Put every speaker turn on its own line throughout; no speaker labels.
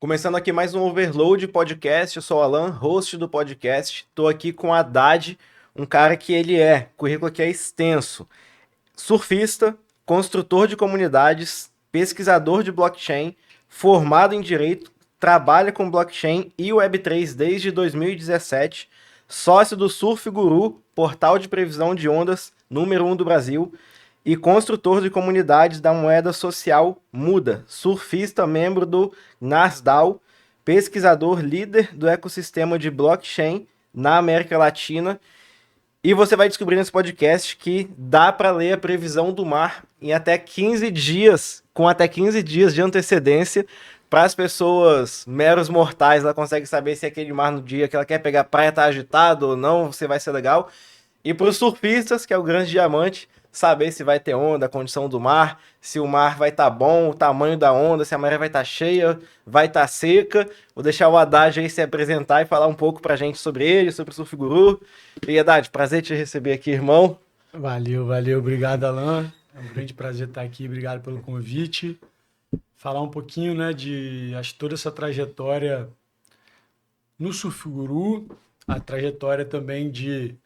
Começando aqui mais um Overload Podcast, eu sou o Alan, host do podcast. Estou aqui com o Haddad, um cara que currículo aqui é extenso. Surfista, construtor de comunidades, pesquisador de blockchain, formado em direito, trabalha com blockchain e Web3 desde 2017, sócio do Surf Guru, portal de previsão de ondas número 1 do Brasil, e construtor de comunidades da moeda social Muda, surfista, membro do NASDAO, pesquisador líder do ecossistema de blockchain na América Latina. E você vai descobrir nesse podcast que dá para ler a previsão do mar em até 15 dias, com até 15 dias de antecedência. Para as pessoas meros mortais, ela consegue saber se aquele mar no dia que ela quer pegar praia está agitado ou não, se vai ser legal. E para os surfistas, que é o grande diamante, saber se vai ter onda, a condição do mar, se o mar vai estar bom, o tamanho da onda, se a maré vai estar cheia, vai estar seca. Vou deixar o Haddad aí se apresentar e falar um pouco pra gente sobre ele, sobre o Surf Guru. E Haddad, prazer te receber aqui, irmão.
Valeu. Obrigado, Alan. É um grande prazer estar aqui. Obrigado pelo convite. Falar um pouquinho, né, acho que toda essa trajetória no Surf Guru, a trajetória também de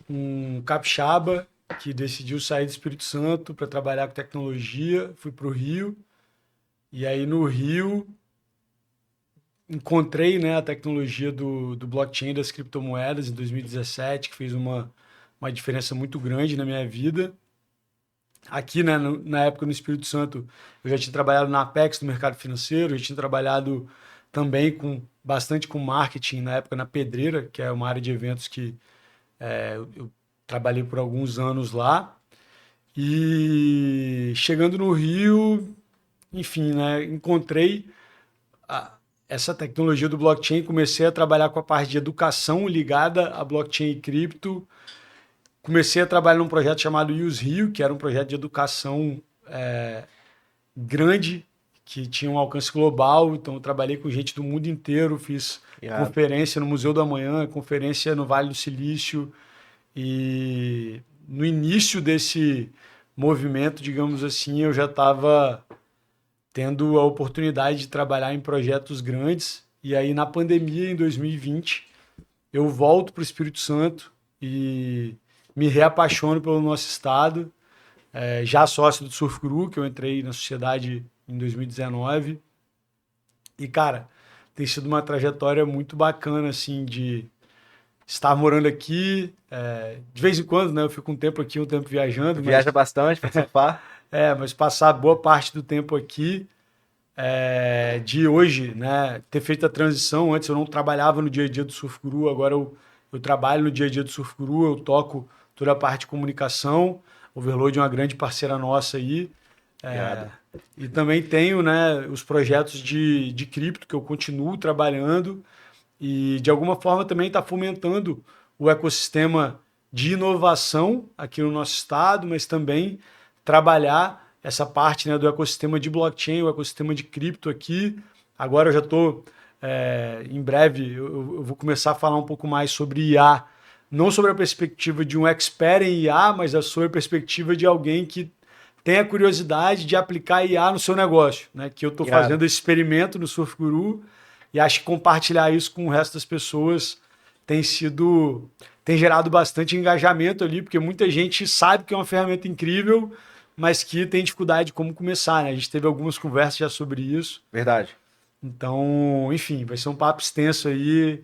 um capixaba que decidiu sair do Espírito Santo para trabalhar com tecnologia. Fui para o Rio. E aí, no Rio, encontrei, né, a tecnologia do blockchain, das criptomoedas, em 2017, que fez uma diferença muito grande na minha vida. Aqui, né, na época, no Espírito Santo, eu já tinha trabalhado na Apex, no mercado financeiro, já tinha trabalhado também bastante com marketing, na época na Pedreira, que é uma área de eventos que eu trabalhei por alguns anos lá. E chegando no Rio, enfim, né, encontrei essa tecnologia do blockchain, comecei a trabalhar com a parte de educação ligada a blockchain e cripto. Comecei a trabalhar num projeto chamado Use Rio, que era um projeto de educação grande, que tinha um alcance global. Então, eu trabalhei com gente do mundo inteiro, fiz conferência no Museu do Amanhã, conferência no Vale do Silício. E no início desse movimento, digamos assim, eu já estava tendo a oportunidade de trabalhar em projetos grandes. E aí, na pandemia, em 2020, eu volto para o Espírito Santo e me reapaixono pelo nosso estado, já sócio do Surf Guru, que eu entrei na sociedade em 2019. E, cara, tem sido uma trajetória muito bacana, assim, de estar morando aqui. De vez em quando, né? Eu fico um tempo aqui, um tempo viajando.
Viaja bastante para surfar.
Mas passar boa parte do tempo aqui, de hoje, né? Ter feito a transição. Antes eu não trabalhava no dia a dia do Surf Guru, agora eu trabalho no dia a dia do Surf Guru, eu toco toda a parte de comunicação. Overload é uma grande parceira nossa aí. E também tenho, né, os projetos de cripto que eu continuo trabalhando e de alguma forma também está fomentando o ecossistema de inovação aqui no nosso estado, mas também trabalhar essa parte, né, do ecossistema de blockchain, o ecossistema de cripto aqui. Agora eu já estou, em breve, eu vou começar a falar um pouco mais sobre IA, não sobre a perspectiva de um expert em IA, mas sobre a perspectiva de alguém que tem a curiosidade de aplicar IA no seu negócio, né? Que eu estou fazendo esse experimento no Surf Guru e acho que compartilhar isso com o resto das pessoas tem gerado bastante engajamento ali, porque muita gente sabe que é uma ferramenta incrível, mas que tem dificuldade de como começar, né? A gente teve algumas conversas já sobre isso.
Verdade.
Então, enfim, vai ser um papo extenso aí.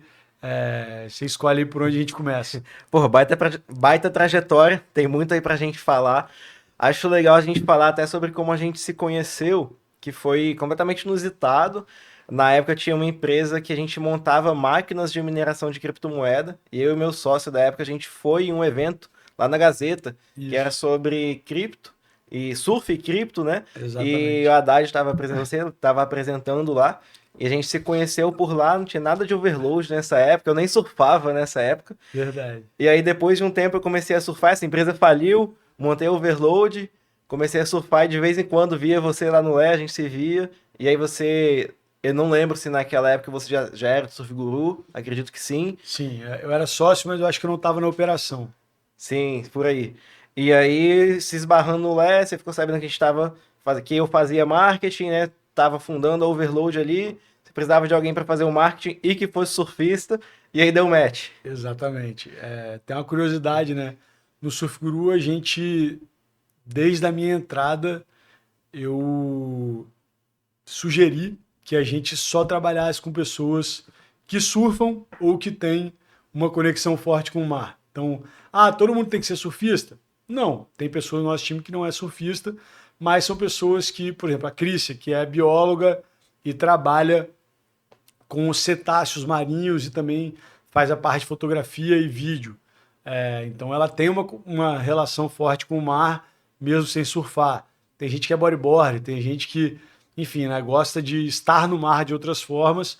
Você escolhe aí por onde a gente começa.
Porra, baita trajetória, tem muito aí pra gente falar. Acho legal a gente falar até sobre como a gente se conheceu, que foi completamente inusitado. Na época tinha uma empresa que a gente montava máquinas de mineração de criptomoeda, e eu e meu sócio da época a gente foi em um evento lá na Gazeta, que era sobre cripto, e surf e cripto, né?
Exatamente.
E o Haddad você estava apresentando lá, e a gente se conheceu por lá, não tinha nada de overload nessa época, eu nem surfava nessa época.
Verdade.
E aí depois de um tempo eu comecei a surfar, essa empresa faliu, montei overload, comecei a surfar e de vez em quando via você lá no Lé, a gente se via, e aí eu não lembro se naquela época você já era do Surf Guru, acredito que sim.
Sim, eu era sócio, mas eu acho que eu não estava na operação.
Sim, por aí. E aí, se esbarrando no Lé, você ficou sabendo que a gente que eu fazia marketing, né? estava fundando a Overload ali, você precisava de alguém para fazer o marketing e que fosse surfista, e aí deu match.
Exatamente. Tem uma curiosidade, né? No Surf Guru, a gente, desde a minha entrada, eu sugeri que a gente só trabalhasse com pessoas que surfam ou que têm uma conexão forte com o mar. Então, todo mundo tem que ser surfista? Não, tem pessoas no nosso time que não é surfista, mas são pessoas que, por exemplo, a Crícia, que é bióloga e trabalha com os cetáceos marinhos e também faz a parte de fotografia e vídeo. Então ela tem uma relação forte com o mar, mesmo sem surfar. Tem gente que é bodyboard, tem gente que, enfim, né, gosta de estar no mar de outras formas,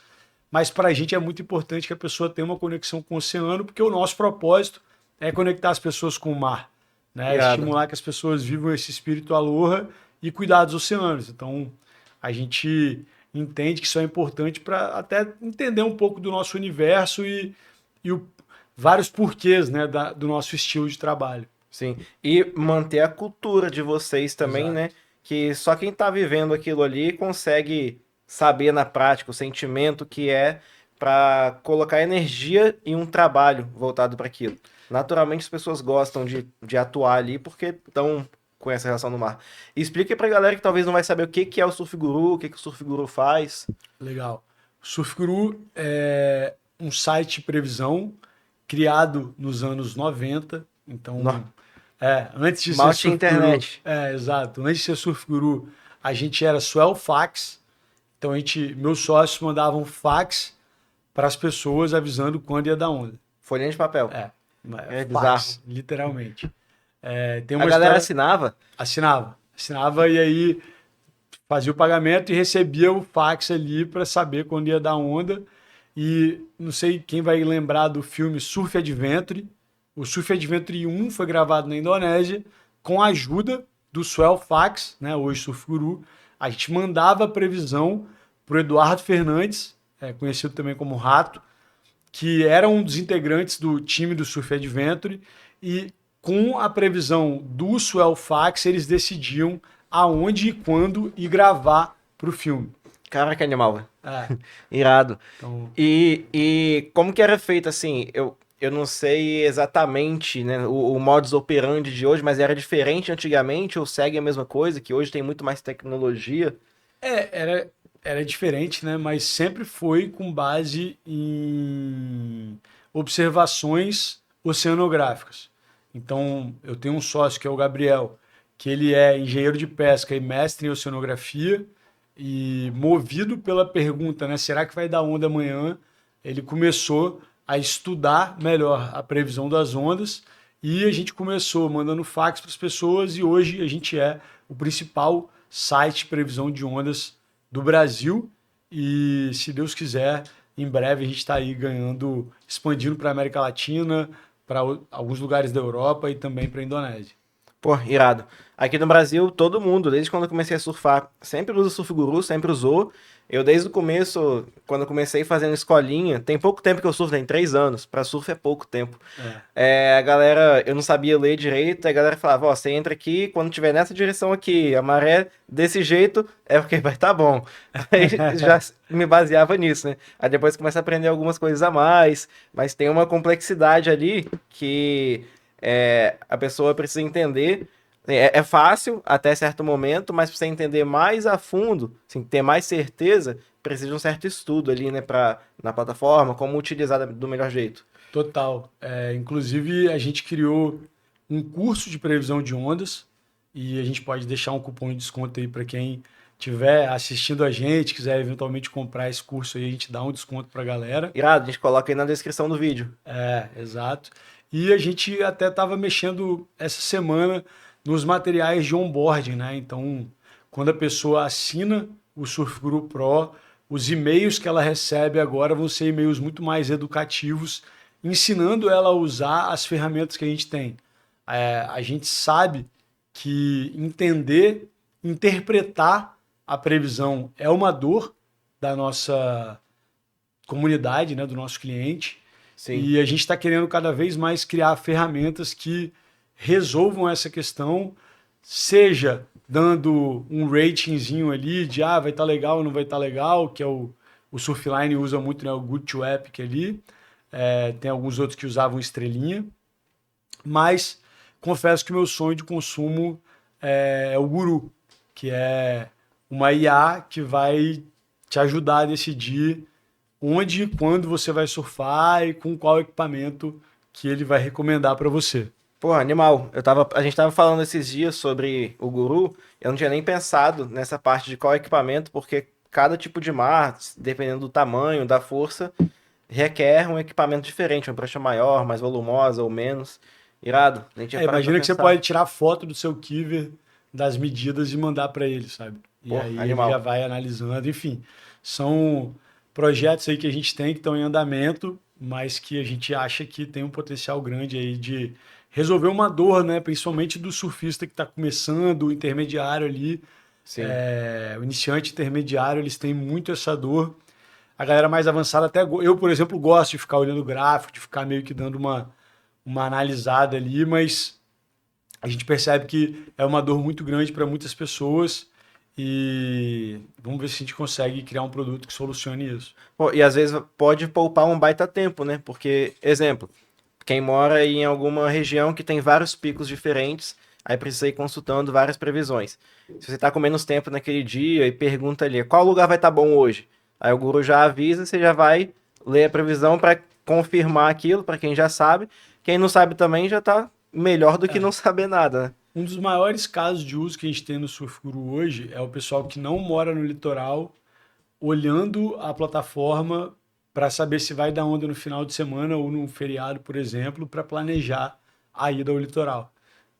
mas para a gente é muito importante que a pessoa tenha uma conexão com o oceano, porque o nosso propósito é conectar as pessoas com o mar, né? Estimular que as pessoas vivam esse espírito aloha e cuidar dos oceanos. Então a gente entende que isso é importante para até entender um pouco do nosso universo e vários porquês, né, do nosso estilo de trabalho.
Sim, e manter a cultura de vocês também, né? Que só quem tá vivendo aquilo ali consegue saber na prática o sentimento que é para colocar energia em um trabalho voltado para aquilo. Naturalmente as pessoas gostam de atuar ali porque estão com essa relação no mar. E explica pra galera que talvez não vai saber o que que é o Surf Guru, o que que o Surf Guru faz.
Legal. O Surf Guru é um site de previsão criado nos anos 90. Então, antes de
Mal
ser
tinha
Surf
internet.
Guru, exato. Antes de ser Surf Guru, a gente era Swell Fax. Então, meus sócios mandavam fax para as pessoas avisando quando ia dar onda.
Folhinha de papel.
Fax,
bizarro.
literalmente.
Tem uma galera assinava?
Assinava e aí fazia o pagamento e recebia o fax ali para saber quando ia dar onda. E não sei quem vai lembrar do filme Surf Adventure. O Surf Adventure 1 foi gravado na Indonésia com a ajuda do Swell Fax, né, hoje Surf Guru. A gente mandava a previsão para o Eduardo Fernandes, conhecido também como Rato, que era um dos integrantes do time do Surf Adventure, e com a previsão do Swell Fax, eles decidiam aonde e quando ir gravar para o filme.
Cara, que animal, velho. Irado. Então... E como que era feito, assim, eu não sei exatamente, né, o modus operandi de hoje, mas era diferente antigamente ou segue a mesma coisa, que hoje tem muito mais tecnologia?
Era diferente, né, mas sempre foi com base em observações oceanográficas. Então, eu tenho um sócio que é o Gabriel, que ele é engenheiro de pesca e mestre em oceanografia, e movido pela pergunta, né, será que vai dar onda amanhã? Ele começou a estudar melhor a previsão das ondas e a gente começou mandando fax para as pessoas e hoje a gente é o principal site de previsão de ondas do Brasil e, se Deus quiser, em breve a gente está aí expandindo para a América Latina, para alguns lugares da Europa e também para a Indonésia.
Pô, irado. Aqui no Brasil, todo mundo, desde quando eu comecei a surfar, sempre usa Surf Guru, sempre usou. Eu, desde o começo, quando eu comecei fazendo escolinha, tem pouco tempo que eu surfo, tem 3 anos. Pra surf é pouco tempo. A galera, eu não sabia ler direito, a galera falava, ó, você entra aqui, quando tiver nessa direção aqui, a maré desse jeito, é porque vai tá bom. Aí já me baseava nisso, né? Aí depois começa a aprender algumas coisas a mais, mas tem uma complexidade ali que a pessoa precisa entender. É fácil até certo momento, mas para você entender mais a fundo, assim, ter mais certeza, precisa de um certo estudo ali, né, na plataforma, como utilizar do melhor jeito.
Total. Inclusive, a gente criou um curso de previsão de ondas e a gente pode deixar um cupom de desconto aí para quem estiver assistindo a gente, quiser eventualmente comprar esse curso aí, a gente dá um desconto para a galera.
Irado, a gente coloca aí na descrição do vídeo.
Exato. E a gente até estava mexendo essa semana nos materiais de onboarding, né? Então, quando a pessoa assina o Surf Guru Pro, os e-mails que ela recebe agora vão ser e-mails muito mais educativos, ensinando ela a usar as ferramentas que a gente tem. A gente sabe que entender, interpretar a previsão é uma dor da nossa comunidade, né? Do nosso cliente. Sim. E a gente está querendo cada vez mais criar ferramentas que resolvam essa questão, seja dando um ratingzinho ali de vai estar legal ou não vai estar legal, que é o Surfline usa muito, né, o Good to Epic ali. Tem alguns outros que usavam estrelinha. Mas confesso que o meu sonho de consumo é o Guru, que é uma IA que vai te ajudar a decidir onde e quando você vai surfar e com qual equipamento que ele vai recomendar para você.
Pô, animal. A gente tava falando esses dias sobre o Guru, eu não tinha nem pensado nessa parte de qual equipamento, porque cada tipo de mar, dependendo do tamanho, da força, requer um equipamento diferente, uma prancha maior, mais volumosa ou menos. Irado, nem tinha parado pra
Imagina que você
pensar.
pode tirar foto do seu Kiver, das medidas e mandar para ele, sabe? E
Pô,
aí ele
animal.
já vai analisando. Enfim, são projetos aí que a gente tem que estão em andamento, mas que a gente acha que tem um potencial grande aí de resolver uma dor, né? Principalmente do surfista que está começando, o intermediário ali,
Sim.
o iniciante intermediário, eles têm muito essa dor. A galera mais avançada até eu, por exemplo, gosto de ficar olhando o gráfico, de ficar meio que dando uma analisada ali, mas a gente percebe que é uma dor muito grande para muitas pessoas e vamos ver se a gente consegue criar um produto que solucione isso.
Pô, e às vezes pode poupar um baita tempo, né? Porque, exemplo, quem mora em alguma região que tem vários picos diferentes, aí precisa ir consultando várias previsões. Se você tá com menos tempo naquele dia e pergunta ali, qual lugar vai estar bom hoje? Aí o guru já avisa, você já vai ler a previsão para confirmar aquilo, para quem já sabe. Quem não sabe também já tá melhor do que não saber nada, né?
Um dos maiores casos de uso que a gente tem no Surf Guru hoje é o pessoal que não mora no litoral olhando a plataforma para saber se vai dar onda no final de semana ou num feriado, por exemplo, para planejar a ida ao litoral.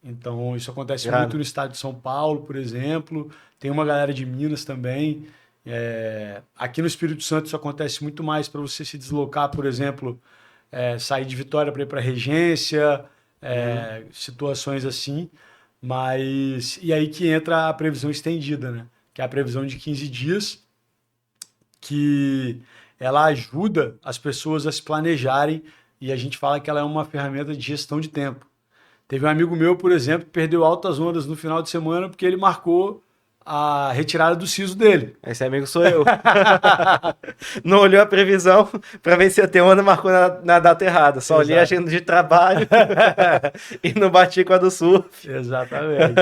Então, isso acontece muito
Irado.
no estado de São Paulo, por exemplo. Tem uma galera de Minas também. Aqui no Espírito Santo isso acontece muito mais para você se deslocar, por exemplo, sair de Vitória para ir para Regência, situações assim. Mas e aí que entra a previsão estendida, né? Que é a previsão de 15 dias, que ela ajuda as pessoas a se planejarem e a gente fala que ela é uma ferramenta de gestão de tempo. Teve um amigo meu, por exemplo, que perdeu altas ondas no final de semana porque ele marcou a retirada do siso dele.
Esse amigo sou eu. Não olhou a previsão para ver se ia ter onda, marcou na data errada. Só olhei a
Exato.
agenda de trabalho e não bati com a do surf.
Exatamente.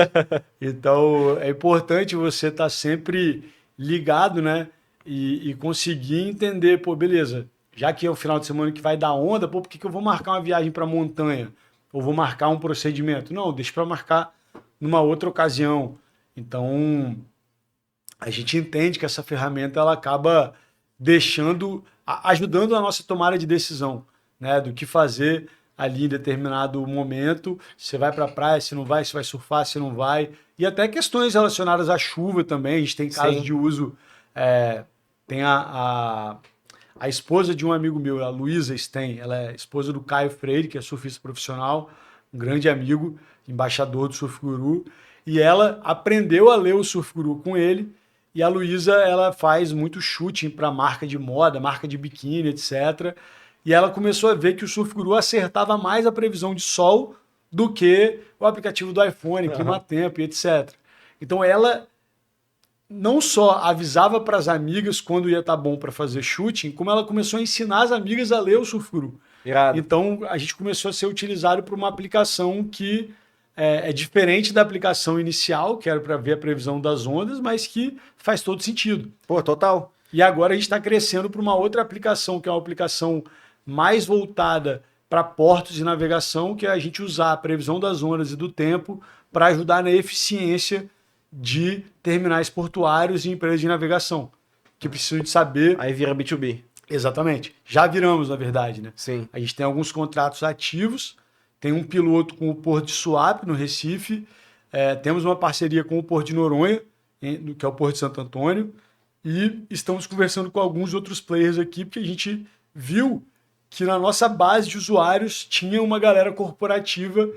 Então, é importante você estar sempre ligado, né? E conseguir entender, pô, beleza, já que é o final de semana que vai dar onda, pô, por que eu vou marcar uma viagem para montanha? Ou vou marcar um procedimento? Não, deixa para marcar numa outra ocasião. Então, a gente entende que essa ferramenta ela acaba ajudando a nossa tomada de decisão, né? Do que fazer ali em determinado momento, se vai para a praia, se não vai, se vai surfar, se não vai. E até questões relacionadas à chuva também. A gente tem casos
Sim.
de uso. Tem a esposa de um amigo meu, a Luísa Sten, ela é esposa do Caio Freire, que é surfista profissional, um grande amigo, embaixador do Surf Guru. E ela aprendeu a ler o Surf Guru com ele. E a Luísa, ela faz muito shooting para marca de moda, marca de biquíni, etc. E ela começou a ver que o Surf Guru acertava mais a previsão de sol do que o aplicativo do iPhone, Climatempo e etc. Então ela não só avisava para as amigas quando ia estar bom para fazer shooting, como ela começou a ensinar as amigas a ler o Surf Guru.
Irado.
Então a gente começou a ser utilizado por uma aplicação que é diferente da aplicação inicial, que era para ver a previsão das ondas, mas que faz todo sentido.
Pô, total.
E agora a gente está crescendo para uma outra aplicação, que é uma aplicação mais voltada para portos de navegação, que é a gente usar a previsão das ondas e do tempo para ajudar na eficiência de terminais portuários e empresas de navegação, que precisam de saber...
Aí vira B2B.
Exatamente. Já viramos, na verdade, né?
Sim.
A gente tem alguns contratos ativos, tem um piloto com o Porto de Suape, no Recife, temos uma parceria com o Porto de Noronha, que é o Porto de Santo Antônio, e estamos conversando com alguns outros players aqui, porque a gente viu que na nossa base de usuários tinha uma galera corporativa,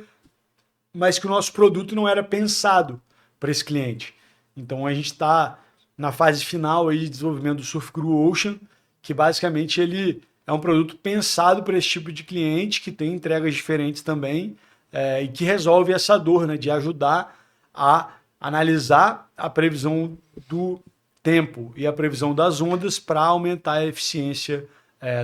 mas que o nosso produto não era pensado para esse cliente. Então a gente está na fase final aí de desenvolvimento do Surf Guru Ocean, que basicamente ele é um produto pensado para esse tipo de cliente, que tem entregas diferentes também, e que resolve essa dor, né, de ajudar a analisar a previsão do tempo e a previsão das ondas para aumentar a eficiência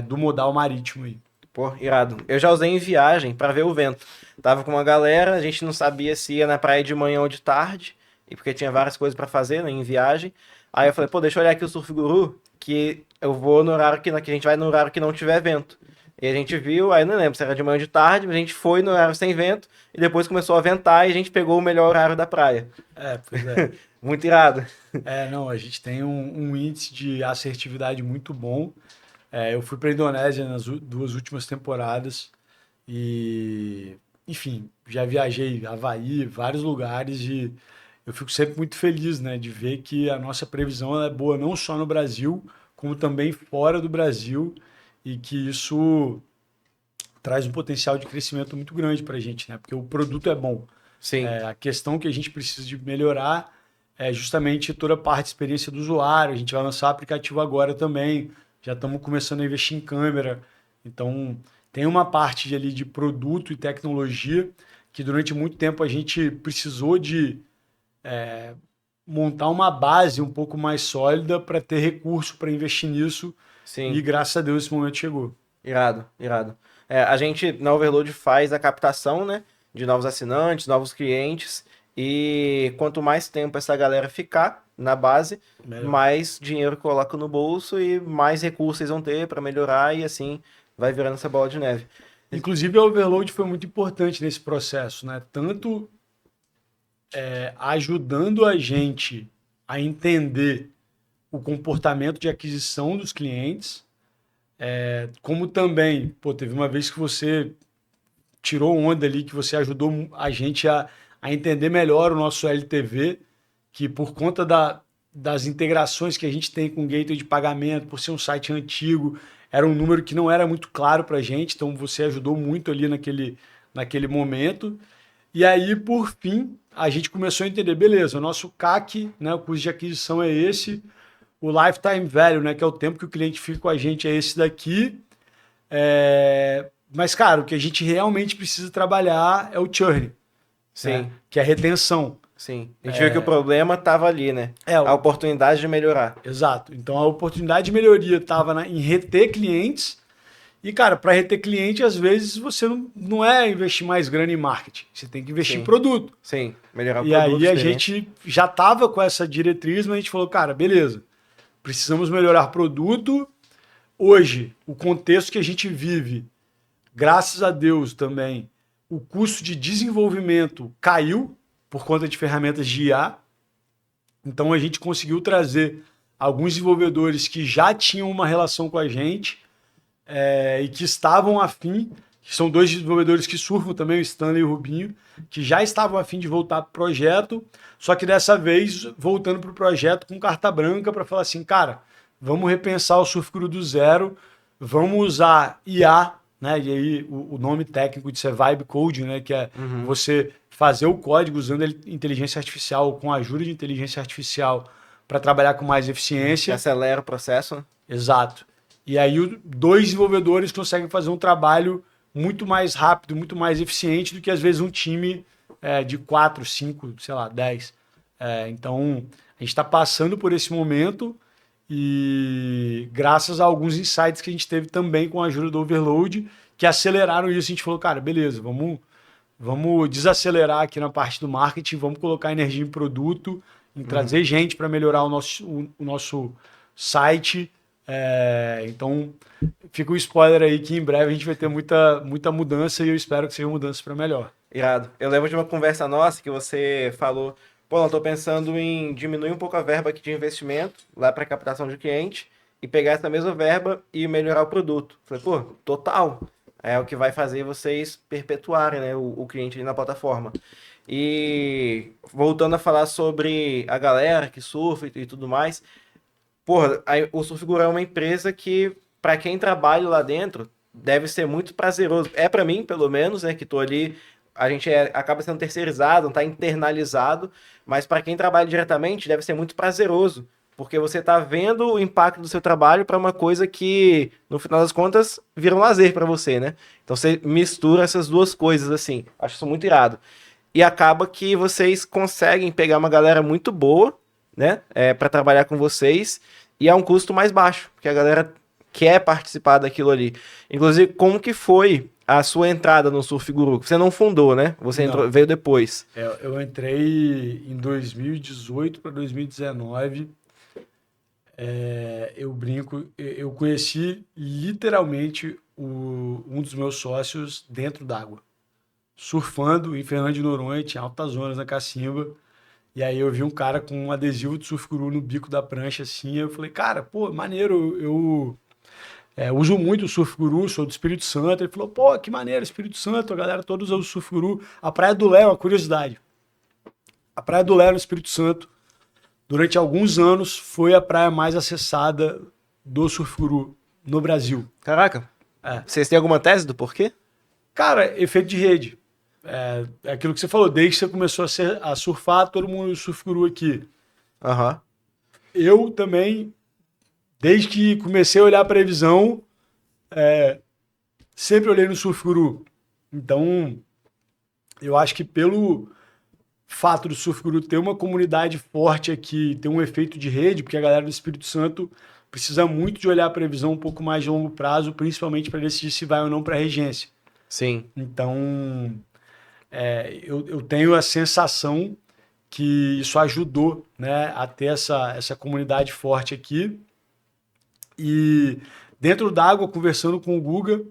do modal marítimo aí.
Pô, irado. Eu já usei em viagem para ver o vento. Tava com uma galera, a gente não sabia se ia na praia de manhã ou de tarde, e porque tinha várias coisas para fazer, né, em viagem. Aí eu falei, pô, deixa eu olhar aqui o Surf Guru, que eu vou no horário que a gente vai no horário que não tiver vento. E a gente viu, aí eu não lembro se era de manhã ou de tarde, mas a gente foi no horário sem vento, e depois começou a ventar e a gente pegou o melhor horário da praia.
Pois é.
Muito irado.
Não, a gente tem um índice de assertividade muito bom. Eu fui para a Indonésia nas 2 últimas temporadas e, enfim, já viajei a Havaí, vários lugares e eu fico sempre muito feliz, né, de ver que a nossa previsão ela é boa não só no Brasil, como também fora do Brasil e que isso traz um potencial de crescimento muito grande para a gente, né, porque o produto é bom.
Sim.
A questão que a gente precisa de melhorar é justamente toda a parte de experiência do usuário. A gente vai lançar o aplicativo agora também. Já estamos começando a investir em câmera. Então, tem uma parte ali de produto e tecnologia que durante muito tempo a gente precisou de montar uma base um pouco mais sólida para ter recurso para investir nisso.
Sim.
E graças a Deus esse momento chegou.
Irado, irado. A gente na Overload faz a captação, né, de novos assinantes, novos clientes, e quanto mais tempo essa galera ficar na base,
Melhor.
mais dinheiro coloca no bolso e mais recursos eles vão ter para melhorar e assim vai virando essa bola de neve.
Inclusive, a Overload foi muito importante nesse processo, né? Tanto ajudando a gente a entender o comportamento de aquisição dos clientes, como também, pô, teve uma vez que você tirou onda ali, que você ajudou a gente a entender melhor o nosso LTV, que por conta das integrações que a gente tem com o gateway de pagamento, por ser um site antigo, era um número que não era muito claro para a gente, então você ajudou muito ali naquele momento. E aí, por fim, a gente começou a entender, beleza, o nosso CAC, né, o custo de aquisição é esse, o lifetime value, né, que é o tempo que o cliente fica com a gente, é esse daqui. Mas, cara, o que a gente realmente precisa trabalhar é o churn.
Sim.
Né, que é a retenção.
Sim. A gente viu que o problema estava ali, né? A oportunidade de melhorar.
Exato. Então, a oportunidade de melhoria estava em reter clientes. E, cara, para reter cliente, às vezes, você não é investir mais grana em marketing. Você tem que investir em produto.
Sim, melhorar o
e
produto.
E aí a gente já estava com essa diretriz, mas a gente falou, cara, beleza, precisamos melhorar produto. Hoje, o contexto que a gente vive, graças a Deus também, o custo de desenvolvimento caiu por conta de ferramentas de IA. Então, a gente conseguiu trazer alguns desenvolvedores que já tinham uma relação com a gente e que estavam afim, que são 2 desenvolvedores que surfam também, o Stanley e o Rubinho, que já estavam afim de voltar para o projeto, só que dessa vez voltando para o projeto com carta branca para falar assim, cara, vamos repensar o Surf Guru do zero, vamos usar IA, né? E aí o nome técnico disso é Vibe Code, né? Que é você fazer o código usando inteligência artificial, com a ajuda de inteligência artificial para trabalhar com mais eficiência.
Que acelera o processo, né?
Exato. E aí 2 desenvolvedores conseguem fazer um trabalho muito mais rápido, muito mais eficiente do que às vezes um time de 4, 5, sei lá, 10. Então, a gente está passando por esse momento e graças a alguns insights que a gente teve também com a ajuda do Overload, que aceleraram isso, a gente falou, cara, beleza, vamos desacelerar aqui na parte do marketing, vamos colocar energia em produto, em trazer gente para melhorar o nosso site. Então, fica um spoiler aí que em breve a gente vai ter muita mudança e eu espero que seja mudança para melhor.
Irado. Eu lembro de uma conversa nossa que você falou, pô, não, tô pensando em diminuir um pouco a verba aqui de investimento lá para captação de cliente e pegar essa mesma verba e melhorar o produto. Falei, pô, total. É o que vai fazer vocês perpetuarem, né, o cliente ali na plataforma. E voltando a falar sobre a galera que surfa e tudo mais, porra, o Surf Guru é uma empresa que, para quem trabalha lá dentro, deve ser muito prazeroso. É para mim, pelo menos, né, que tô ali, a gente acaba sendo terceirizado, não tá internalizado, mas para quem trabalha diretamente, deve ser muito prazeroso, porque você tá vendo o impacto do seu trabalho para uma coisa que, no final das contas, vira um lazer para você, né? Então você mistura essas duas coisas, assim. Acho isso muito irado. e acaba que vocês conseguem pegar uma galera muito boa, né, para trabalhar com vocês, e é um custo mais baixo, porque a galera quer participar daquilo ali. Inclusive, como que foi a sua entrada no Surf Guru? Você não fundou, né? Você veio depois.
Eu entrei em 2018 para 2019. Eu brinco, eu conheci literalmente um dos meus sócios dentro d'água, surfando em Fernando de Noronha, tinha altas zonas na Cacimba. E aí eu vi um cara com um adesivo de Surf Guru no bico da prancha, assim. Eu falei, cara, pô, maneiro, eu uso muito o Surf Guru, sou do Espírito Santo. Ele falou, pô, que maneiro, Espírito Santo, a galera toda usa o Surf Guru. A Praia do Léo, uma curiosidade. A Praia do Léo, no Espírito Santo, durante alguns anos, foi a praia mais acessada do Surf Guru no Brasil.
Caraca. Vocês têm alguma tese do porquê?
Cara, efeito de rede. É aquilo que você falou, desde que você começou a surfar, todo mundo usa o Surf Guru aqui.
Aham.
Eu também, desde que comecei a olhar a previsão, sempre olhei no Surf Guru. Então, eu acho que pelo fato do Surf Guru ter uma comunidade forte aqui, ter um efeito de rede, porque a galera do Espírito Santo precisa muito de olhar a previsão um pouco mais de longo prazo, principalmente para decidir se vai ou não para a regência.
Sim.
Então, eu tenho a sensação que isso ajudou, né, a ter essa comunidade forte aqui. E dentro d'água, conversando com o Guga,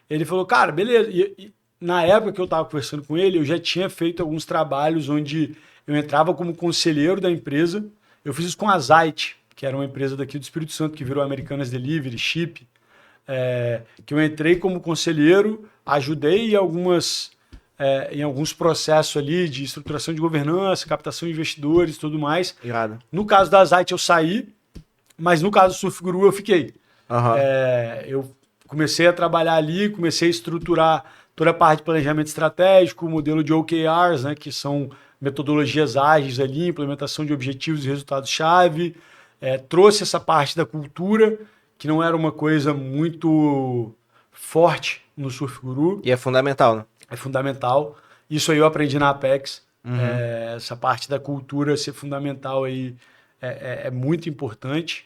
ele falou, cara, beleza. E na época que eu estava conversando com ele, eu já tinha feito alguns trabalhos onde eu entrava como conselheiro da empresa. Eu fiz isso com a Zite, que era uma empresa daqui do Espírito Santo, que virou Americanas Delivery, Chip, que eu entrei como conselheiro, ajudei em alguns processos ali de estruturação de governança, captação de investidores e tudo mais.
Irado.
No caso da Zite, eu saí, mas no caso do Surf Guru, eu fiquei.
Uhum.
Eu comecei a trabalhar ali, comecei a estruturar toda a parte de planejamento estratégico, o modelo de OKRs, né, que são metodologias ágeis ali, implementação de objetivos e resultados-chave. Trouxe essa parte da cultura, que não era uma coisa muito forte no Surf Guru.
E é fundamental, né?
É fundamental. Isso aí eu aprendi na Apex. Essa parte da cultura ser fundamental aí é muito importante.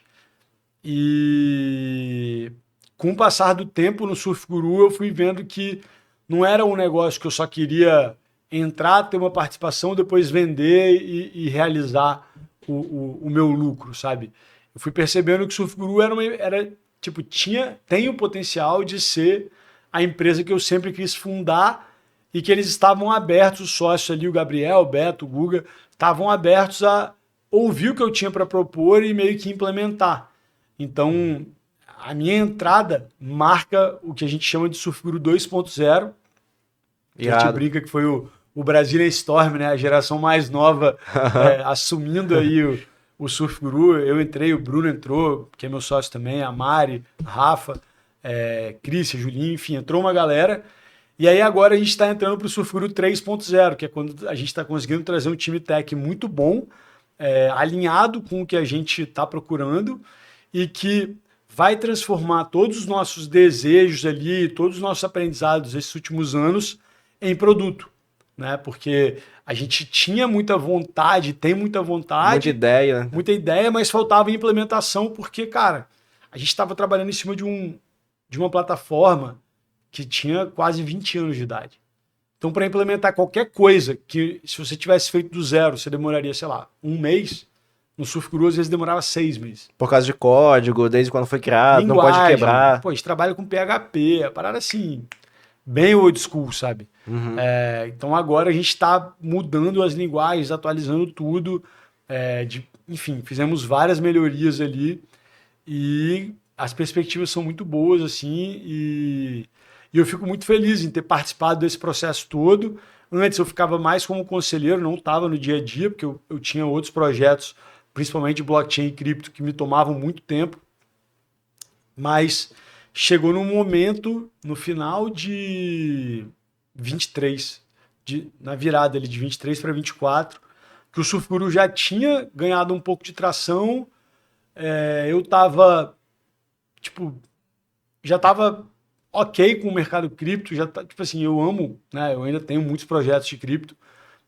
E com o passar do tempo no Surf Guru, eu fui vendo que não era um negócio que eu só queria entrar, ter uma participação, depois vender e realizar o meu lucro, sabe? Eu fui percebendo que o Surf Guru tem o potencial de ser a empresa que eu sempre quis fundar e que eles estavam abertos, os sócios ali, o Gabriel, o Beto, o Guga, estavam abertos a ouvir o que eu tinha para propor e meio que implementar. Então, a minha entrada marca o que a gente chama de Surf Guru 2.0. A gente brinca que foi o Brazilian Storm, né? A geração mais nova assumindo aí o Surf Guru. Eu entrei, o Bruno entrou, que é meu sócio também, a Mari, a Rafa, Cris, a Julinho, enfim, entrou uma galera. E aí agora a gente está entrando para o Surf Guru 3.0, que é quando a gente está conseguindo trazer um time tech muito bom, alinhado com o que a gente está procurando e que vai transformar todos os nossos desejos ali, todos os nossos aprendizados esses últimos anos em produto, né? Porque a gente tinha muita vontade, tem muita vontade. Muita ideia, mas faltava implementação porque, cara, a gente estava trabalhando em cima de uma plataforma que tinha quase 20 anos de idade. Então, para implementar qualquer coisa que, se você tivesse feito do zero, você demoraria, sei lá, um mês. No Surf Guru, às vezes, demorava 6 meses.
Por causa de código, desde quando foi criado, linguagem, não pode quebrar.
Pô, a gente trabalha com PHP, a parada assim, bem old school, sabe? Então, agora a gente está mudando as linguagens, atualizando tudo. Enfim, fizemos várias melhorias ali e as perspectivas são muito boas, assim, e eu fico muito feliz em ter participado desse processo todo. Antes eu ficava mais como conselheiro, não estava no dia a dia, porque eu tinha outros projetos, principalmente blockchain e cripto, que me tomavam muito tempo. Mas chegou num momento, no final de 23, na virada ali de 23 para 24, que o Surf Guru já tinha ganhado um pouco de tração. Eu estava, já estava ok com o mercado cripto, tipo assim, eu amo, né? Eu ainda tenho muitos projetos de cripto,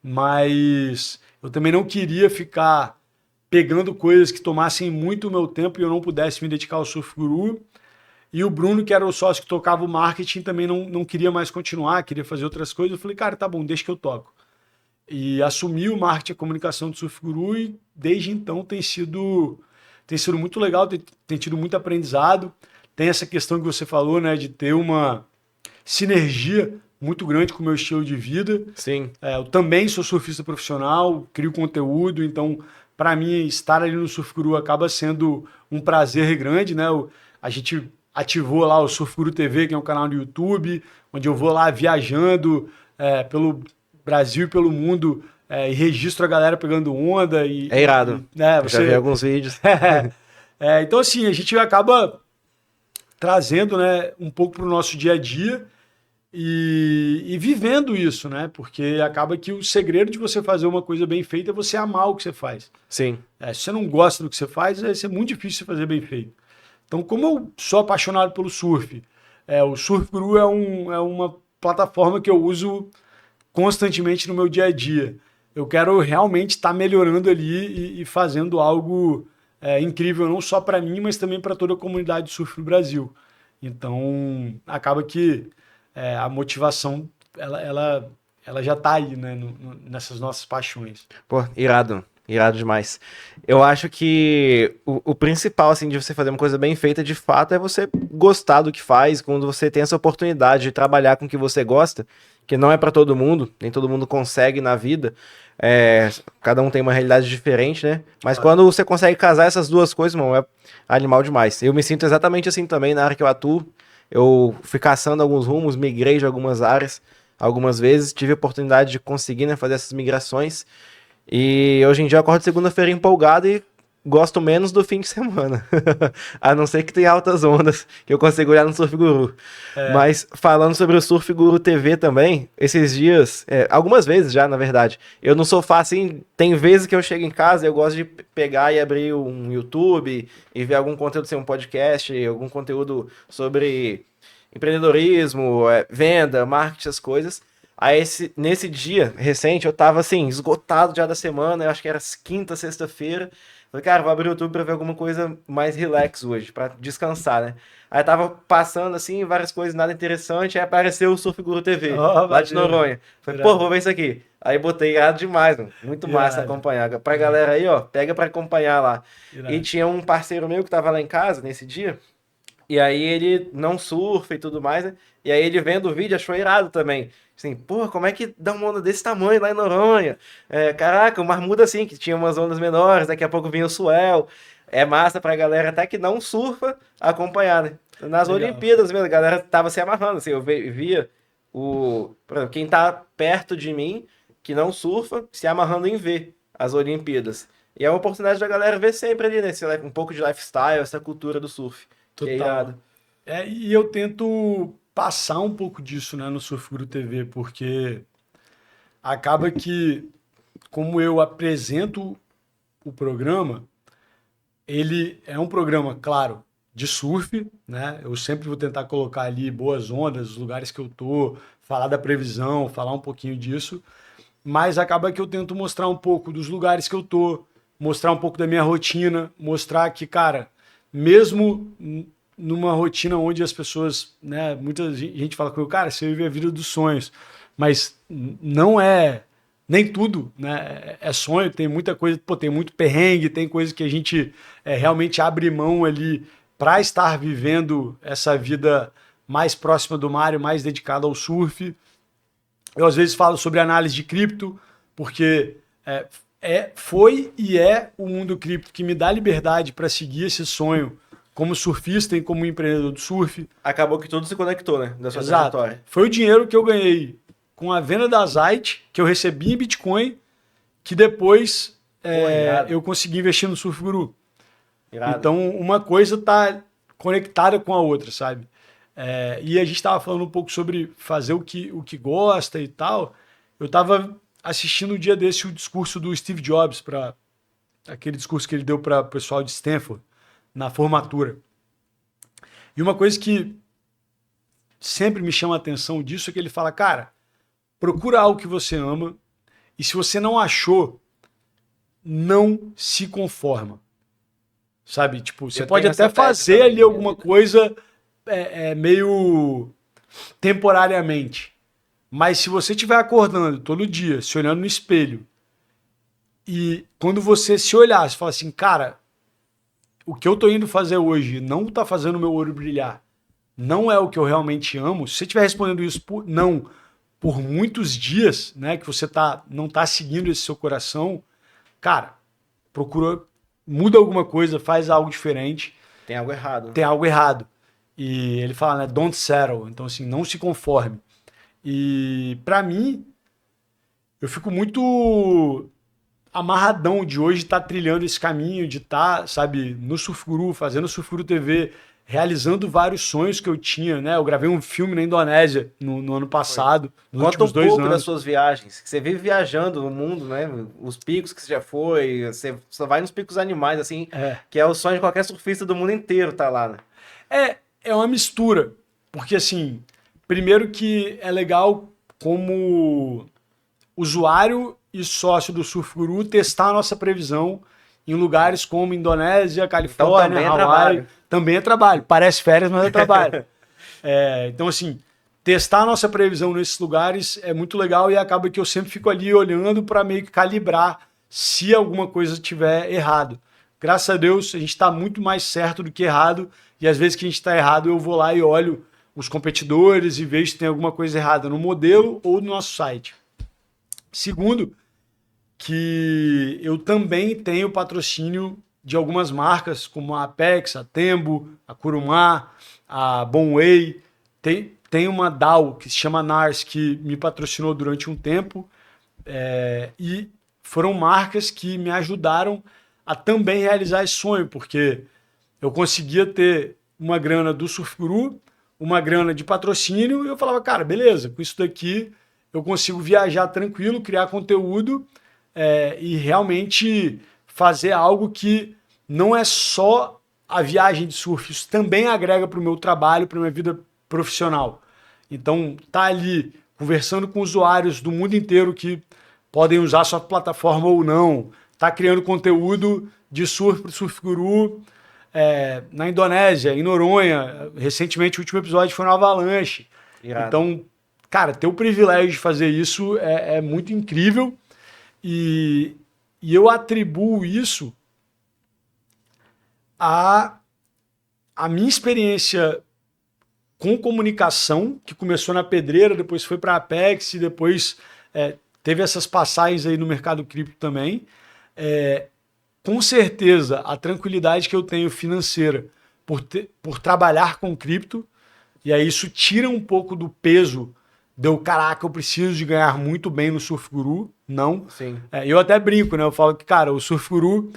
mas eu também não queria ficar pegando coisas que tomassem muito o meu tempo e eu não pudesse me dedicar ao Surf Guru. E o Bruno, que era o sócio que tocava o marketing, também não queria mais continuar, queria fazer outras coisas. Eu falei, cara, tá bom, deixa que eu toco. E assumi o marketing e a comunicação do Surf Guru e desde então tem sido muito legal, tem tido muito aprendizado. Tem essa questão que você falou, né, de ter uma sinergia muito grande com o meu estilo de vida.
Sim.
Eu também sou surfista profissional, crio conteúdo, então para mim estar ali no Surf Guru acaba sendo um prazer grande, né? A gente ativou lá o Surf Guru TV, que é um canal no YouTube, onde eu vou lá viajando pelo Brasil e pelo mundo e registro a galera pegando onda.
É irado. Já vi alguns vídeos.
Então, assim, a gente acaba trazendo, né, um pouco para o nosso dia a dia e vivendo isso, né? Porque acaba que o segredo de você fazer uma coisa bem feita é você amar o que você faz.
Sim.
Se você não gosta do que você faz, vai ser muito difícil fazer bem feito. Então, como eu sou apaixonado pelo surf, o Surf Guru é uma plataforma que eu uso constantemente no meu dia a dia. Eu quero realmente estar melhorando ali e fazendo algo incrível, não só para mim, mas também para toda a comunidade de surf no Brasil. Então, acaba que a motivação, ela já está aí, né, nessas nossas paixões.
Pô, irado. Irado demais. Eu acho que o principal, assim, de você fazer uma coisa bem feita, de fato, é você gostar do que faz, quando você tem essa oportunidade de trabalhar com o que você gosta, que não é pra todo mundo, nem todo mundo consegue na vida, cada um tem uma realidade diferente, né? Mas quando você consegue casar essas duas coisas, mano, é animal demais. Eu me sinto exatamente assim também na área que eu atuo. Eu fui caçando alguns rumos, migrei de algumas áreas, algumas vezes, tive a oportunidade de conseguir, né, fazer essas migrações. E hoje em dia eu acordo segunda-feira empolgado e gosto menos do fim de semana. A não ser que tenha altas ondas, que eu consigo olhar no Surf Guru. Mas falando sobre o Surf Guru TV também, esses dias, algumas vezes já, na verdade, eu no sofá, assim, tem vezes que eu chego em casa e eu gosto de pegar e abrir um YouTube e ver algum conteúdo, assim, um podcast, algum conteúdo sobre empreendedorismo, venda, marketing, essas coisas. Aí nesse dia recente eu tava assim, esgotado já da semana, eu acho que era quinta, sexta-feira. Falei, cara, vou abrir o YouTube pra ver alguma coisa mais relax hoje, pra descansar, né? Aí tava passando assim, várias coisas, nada interessante, aí apareceu o Surf Guru TV, lá de Noronha. Falei, pô, vou ver isso aqui. Aí botei, irado demais, mano. Muito massa acompanhar. Pra galera aí, ó, pega pra acompanhar lá. E tinha um parceiro meu que tava lá em casa nesse dia, e aí ele não surfa e tudo mais, né? E aí ele vendo o vídeo achou irado também. Assim, pô, como é que dá uma onda desse tamanho lá em Noronha? Caraca, o mar muda assim, que tinha umas ondas menores, daqui a pouco vinha o swell. É massa pra galera até que não surfa acompanhar, né? Nas Olimpíadas mesmo, a galera tava se amarrando, assim, eu via por exemplo, quem tá perto de mim, que não surfa, se amarrando em ver as Olimpíadas. E é uma oportunidade da galera ver sempre ali, né? Um pouco de lifestyle, essa cultura do surf.
Total. E eu tento passar um pouco disso, né, no Surf Guru TV, porque acaba que, como eu apresento o programa, ele é um programa, claro, de surf, né? Eu sempre vou tentar colocar ali boas ondas, os lugares que eu tô, falar da previsão, falar um pouquinho disso, mas acaba que eu tento mostrar um pouco dos lugares que eu tô, mostrar um pouco da minha rotina, mostrar que, cara, mesmo numa rotina onde as pessoas, né, muita gente fala comigo, cara, você vive a vida dos sonhos, mas não é, nem tudo, né, é sonho, tem muita coisa, pô, tem muito perrengue, tem coisa que a gente realmente abre mão ali para estar vivendo essa vida mais próxima do mar e mais dedicada ao surf. Eu às vezes falo sobre análise de cripto, porque foi e é o mundo cripto que me dá liberdade para seguir esse sonho como surfista e como empreendedor do surf.
Acabou que tudo se conectou, né? Da sua trajetória.
Foi o dinheiro que eu ganhei com a venda da Zite, que eu recebi em Bitcoin, que depois eu consegui investir no Surf Guru. Irado. Então, uma coisa está conectada com a outra, sabe? E a gente estava falando um pouco sobre fazer o que gosta e tal. Eu estava assistindo um dia desse o discurso do Steve Jobs, aquele discurso que ele deu para o pessoal de Stanford, na formatura. E uma coisa que sempre me chama a atenção disso é que ele fala, cara, procura algo que você ama E se você não achou, não se conforma. Sabe? Tipo, você pode até fazer ali alguma coisa meio temporariamente. Mas se você estiver acordando todo dia, se olhando no espelho, e quando você se olhar, você fala assim, cara, o que eu tô indo fazer hoje não tá fazendo o meu olho brilhar, não é o que eu realmente amo. Se você estiver respondendo isso por muitos dias, né, que você não tá seguindo esse seu coração, cara, procura, muda alguma coisa, faz algo diferente.
Tem algo errado.
Tem algo errado. E ele fala, né, don't settle. Então, assim, não se conforme. E pra mim, eu fico muito amarradão de hoje estar trilhando esse caminho, de estar, sabe, no Surf Guru, fazendo Surf Guru TV, realizando vários sonhos que eu tinha, né? Eu gravei um filme na Indonésia no ano passado, nos últimos 2 anos.
Conta um pouco das suas viagens, que você vive viajando no mundo, né? Os picos que você já foi, você só vai nos picos animais, assim, que é o sonho de qualquer surfista do mundo inteiro tá lá, né?
É uma mistura, porque assim, primeiro que é legal como usuário e sócio do Surf Guru testar a nossa previsão em lugares como Indonésia, Califórnia,
então,
Hawaii. Também é trabalho. Parece férias, mas é trabalho. Então, assim, testar a nossa previsão nesses lugares é muito legal e acaba que eu sempre fico ali olhando para meio que calibrar se alguma coisa estiver errado. Graças a Deus, a gente está muito mais certo do que errado e às vezes que a gente está errado, eu vou lá e olho os competidores e vejo se tem alguma coisa errada no modelo ou no nosso site. Segundo, que eu também tenho patrocínio de algumas marcas, como a Apex, a Tembo, a Kurumá, a Bonway. Tem uma DAO que se chama NARS, que me patrocinou durante um tempo. E foram marcas que me ajudaram a também realizar esse sonho, porque eu conseguia ter uma grana do Surf Guru, uma grana de patrocínio, e eu falava, cara, beleza, com isso daqui eu consigo viajar tranquilo, criar conteúdo e realmente fazer algo que não é só a viagem de surf, isso também agrega para o meu trabalho, para a minha vida profissional. Então, tá ali conversando com usuários do mundo inteiro que podem usar sua plataforma ou não, tá criando conteúdo de surf para o Surf Guru na Indonésia, em Noronha. Recentemente, o último episódio foi no Avalanche.
Irado.
Então, cara, ter o privilégio de fazer isso é muito incrível e eu atribuo isso à minha experiência com comunicação, que começou na Pedreira, depois foi para a Apex, e depois teve essas passagens aí no mercado cripto também. Com certeza, a tranquilidade que eu tenho financeira por trabalhar com cripto, e aí isso tira um pouco do peso caraca, eu preciso de ganhar muito bem no Surf Guru. Não.
Sim.
Eu até brinco, né? Eu falo que, cara, o Surf Guru,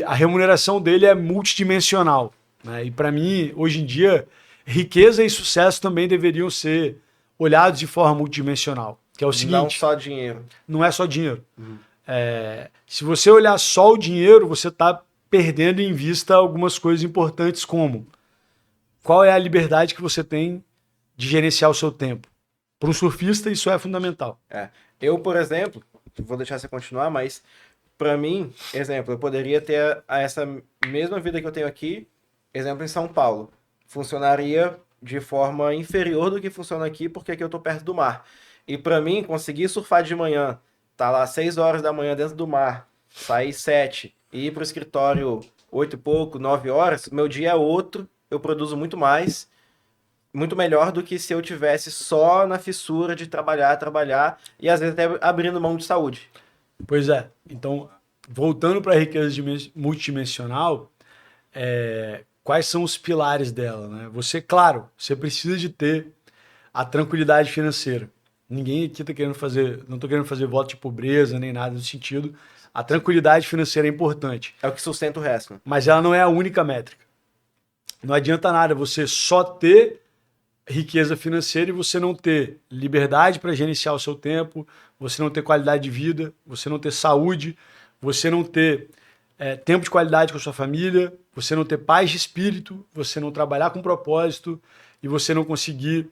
a remuneração dele é multidimensional, né? E para mim, hoje em dia, riqueza e sucesso também deveriam ser olhados de forma multidimensional. Que é o seguinte...
Não só dinheiro.
Não é só dinheiro. Se você olhar só o dinheiro, você está perdendo em vista algumas coisas importantes, como qual é a liberdade que você tem de gerenciar o seu tempo. Para um surfista, isso é fundamental.
Eu, por exemplo, vou deixar você continuar, mas para mim, exemplo, eu poderia ter essa mesma vida que eu tenho aqui, exemplo, em São Paulo. Funcionaria de forma inferior do que funciona aqui, porque aqui eu tô perto do mar. E para mim, conseguir surfar de manhã, tá lá 6 horas da manhã dentro do mar, sair 7 e ir pro escritório 8 e pouco, 9 horas, meu dia é outro, eu produzo muito mais, muito melhor do que se eu tivesse só na fissura de trabalhar e às vezes até abrindo mão de saúde.
Pois é. Então, voltando para a riqueza multidimensional, quais são os pilares dela, né? Claro, você precisa de ter a tranquilidade financeira. Ninguém aqui está querendo não estou querendo fazer voto de pobreza, nem nada do sentido. A tranquilidade financeira é importante.
É o que sustenta o resto. Né?
Mas ela não é a única métrica. Não adianta nada você só ter riqueza financeira e você não ter liberdade para gerenciar o seu tempo, você não ter qualidade de vida, você não ter saúde, você não ter tempo de qualidade com a sua família, você não ter paz de espírito, você não trabalhar com propósito e você não conseguir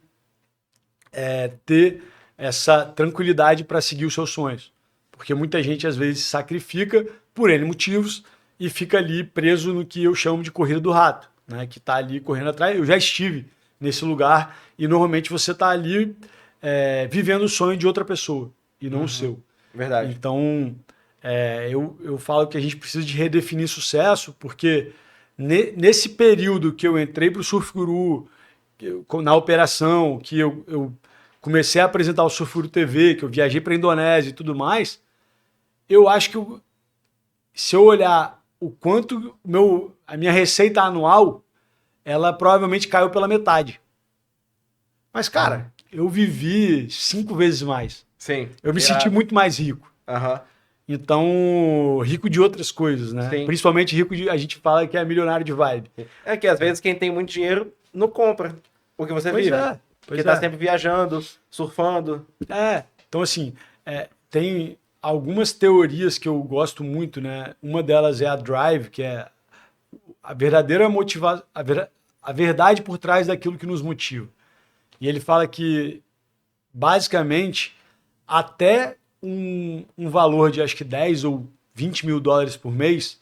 ter essa tranquilidade para seguir os seus sonhos. Porque muita gente, às vezes, se sacrifica por N motivos e fica ali preso no que eu chamo de corrida do rato, né? Que está ali correndo atrás. Eu já estive nesse lugar e normalmente você está ali vivendo o sonho de outra pessoa e não o seu.
Verdade.
Então, eu falo que a gente precisa de redefinir sucesso, porque nesse período que eu entrei para o Surf Guru, na operação, que eu comecei a apresentar o Surf Guru TV, que eu viajei para a Indonésia e tudo mais, eu acho que se eu olhar o quanto a minha receita anual, ela provavelmente caiu pela metade. Mas, cara, eu vivi 5 vezes mais.
Sim.
Eu me senti muito mais rico.
Aham.
Então, rico de outras coisas, né?
Sim.
Principalmente rico a gente fala que é milionário de vibe.
É que às vezes quem tem muito dinheiro não compra o que você
Pois
vive.
é.
Porque tá sempre viajando, surfando.
Então, assim, tem algumas teorias que eu gosto muito, né? Uma delas é a Drive, que é a verdadeira motivação, a verdade por trás daquilo que nos motiva. E ele fala que, basicamente, até um valor de acho que 10 ou 20 mil dólares por mês,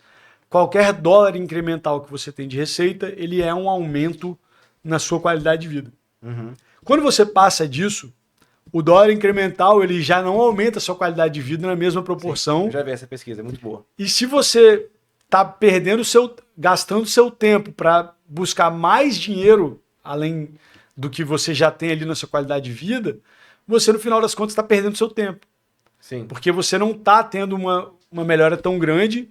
qualquer dólar incremental que você tem de receita, ele é um aumento na sua qualidade de vida.
Uhum.
Quando você passa disso, o dólar incremental ele já não aumenta a sua qualidade de vida na mesma proporção.
Sim, eu já vi essa pesquisa, é muito boa.
E se você está gastando seu tempo para buscar mais dinheiro, além do que você já tem ali na sua qualidade de vida, você no final das contas está perdendo seu tempo.
Sim.
Porque você não está tendo uma melhora tão grande.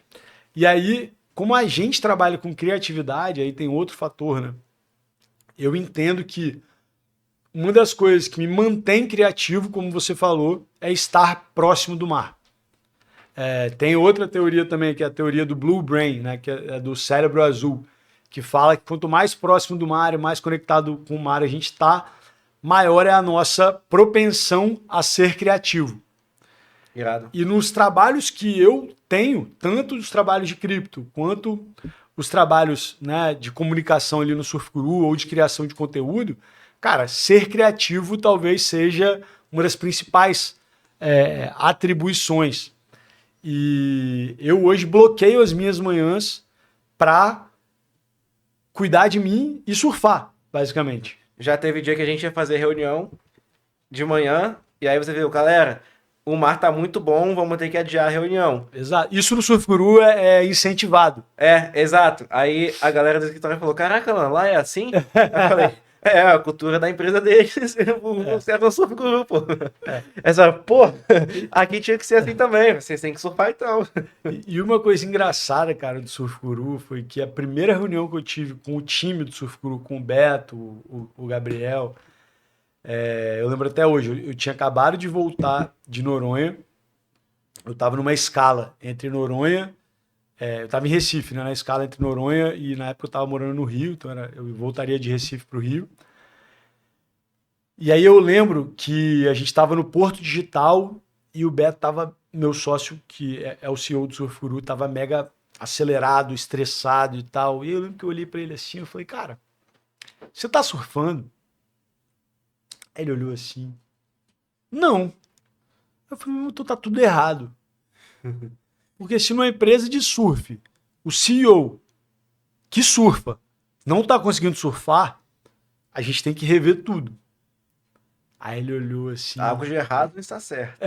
E aí, como a gente trabalha com criatividade, aí tem outro fator, né? Eu entendo que uma das coisas que me mantém criativo, como você falou, é estar próximo do mar. Tem outra teoria também, que é a teoria do Blue Brain, né? Que é do cérebro azul, que fala que quanto mais próximo do mar e mais conectado com o mar a gente está, maior é a nossa propensão a ser criativo.
Irado.
E nos trabalhos que eu tenho, tanto os trabalhos de cripto quanto os trabalhos, né, de comunicação ali no Surf Guru ou de criação de conteúdo, cara, ser criativo talvez seja uma das principais atribuições. E eu hoje bloqueio as minhas manhãs para cuidar de mim e surfar, basicamente.
Já teve dia que a gente ia fazer reunião de manhã, e aí você viu, galera, o mar tá muito bom, vamos ter que adiar a reunião.
Exato. Isso no Surf Guru é incentivado.
Exato. Aí a galera do escritório falou, caraca, mano, lá é assim? Eu falei, a cultura da empresa deles, você é um Surf Guru, pô. Essa, pô, aqui tinha que ser assim também, vocês têm que surfar então.
E uma coisa engraçada, cara, do Surf Guru foi que a primeira reunião que eu tive com o time do Surf Guru, com o Beto, o Gabriel, eu lembro até hoje, eu tinha acabado de voltar de Noronha, eu estava numa escala entre Noronha, eu estava em Recife, né, na escala entre Noronha e na época eu estava morando no Rio, então eu voltaria de Recife para o Rio. E aí eu lembro que a gente estava no Porto Digital e o Beto estava, meu sócio, que é o CEO do Surf Guru, estava mega acelerado, estressado e tal. E eu lembro que eu olhei para ele assim, eu falei, cara, você tá surfando? Aí ele olhou assim, não. Eu falei, então tá tudo errado. Porque se numa empresa de surf, o CEO que surfa não tá conseguindo surfar, a gente tem que rever tudo. Aí ele olhou assim...
Algo de errado não está certo.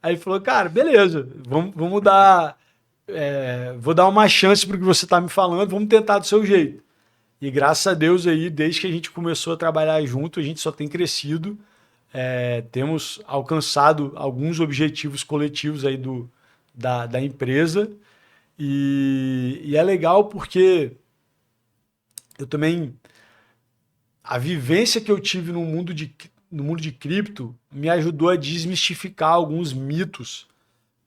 Aí ele falou, cara, beleza, vamos dar... vou dar uma chance pro que você tá me falando, vamos tentar do seu jeito. E graças a Deus aí, desde que a gente começou a trabalhar junto, a gente só tem crescido. Temos alcançado alguns objetivos coletivos aí da empresa. E é legal porque eu também... A vivência que eu tive no mundo de cripto me ajudou a desmistificar alguns mitos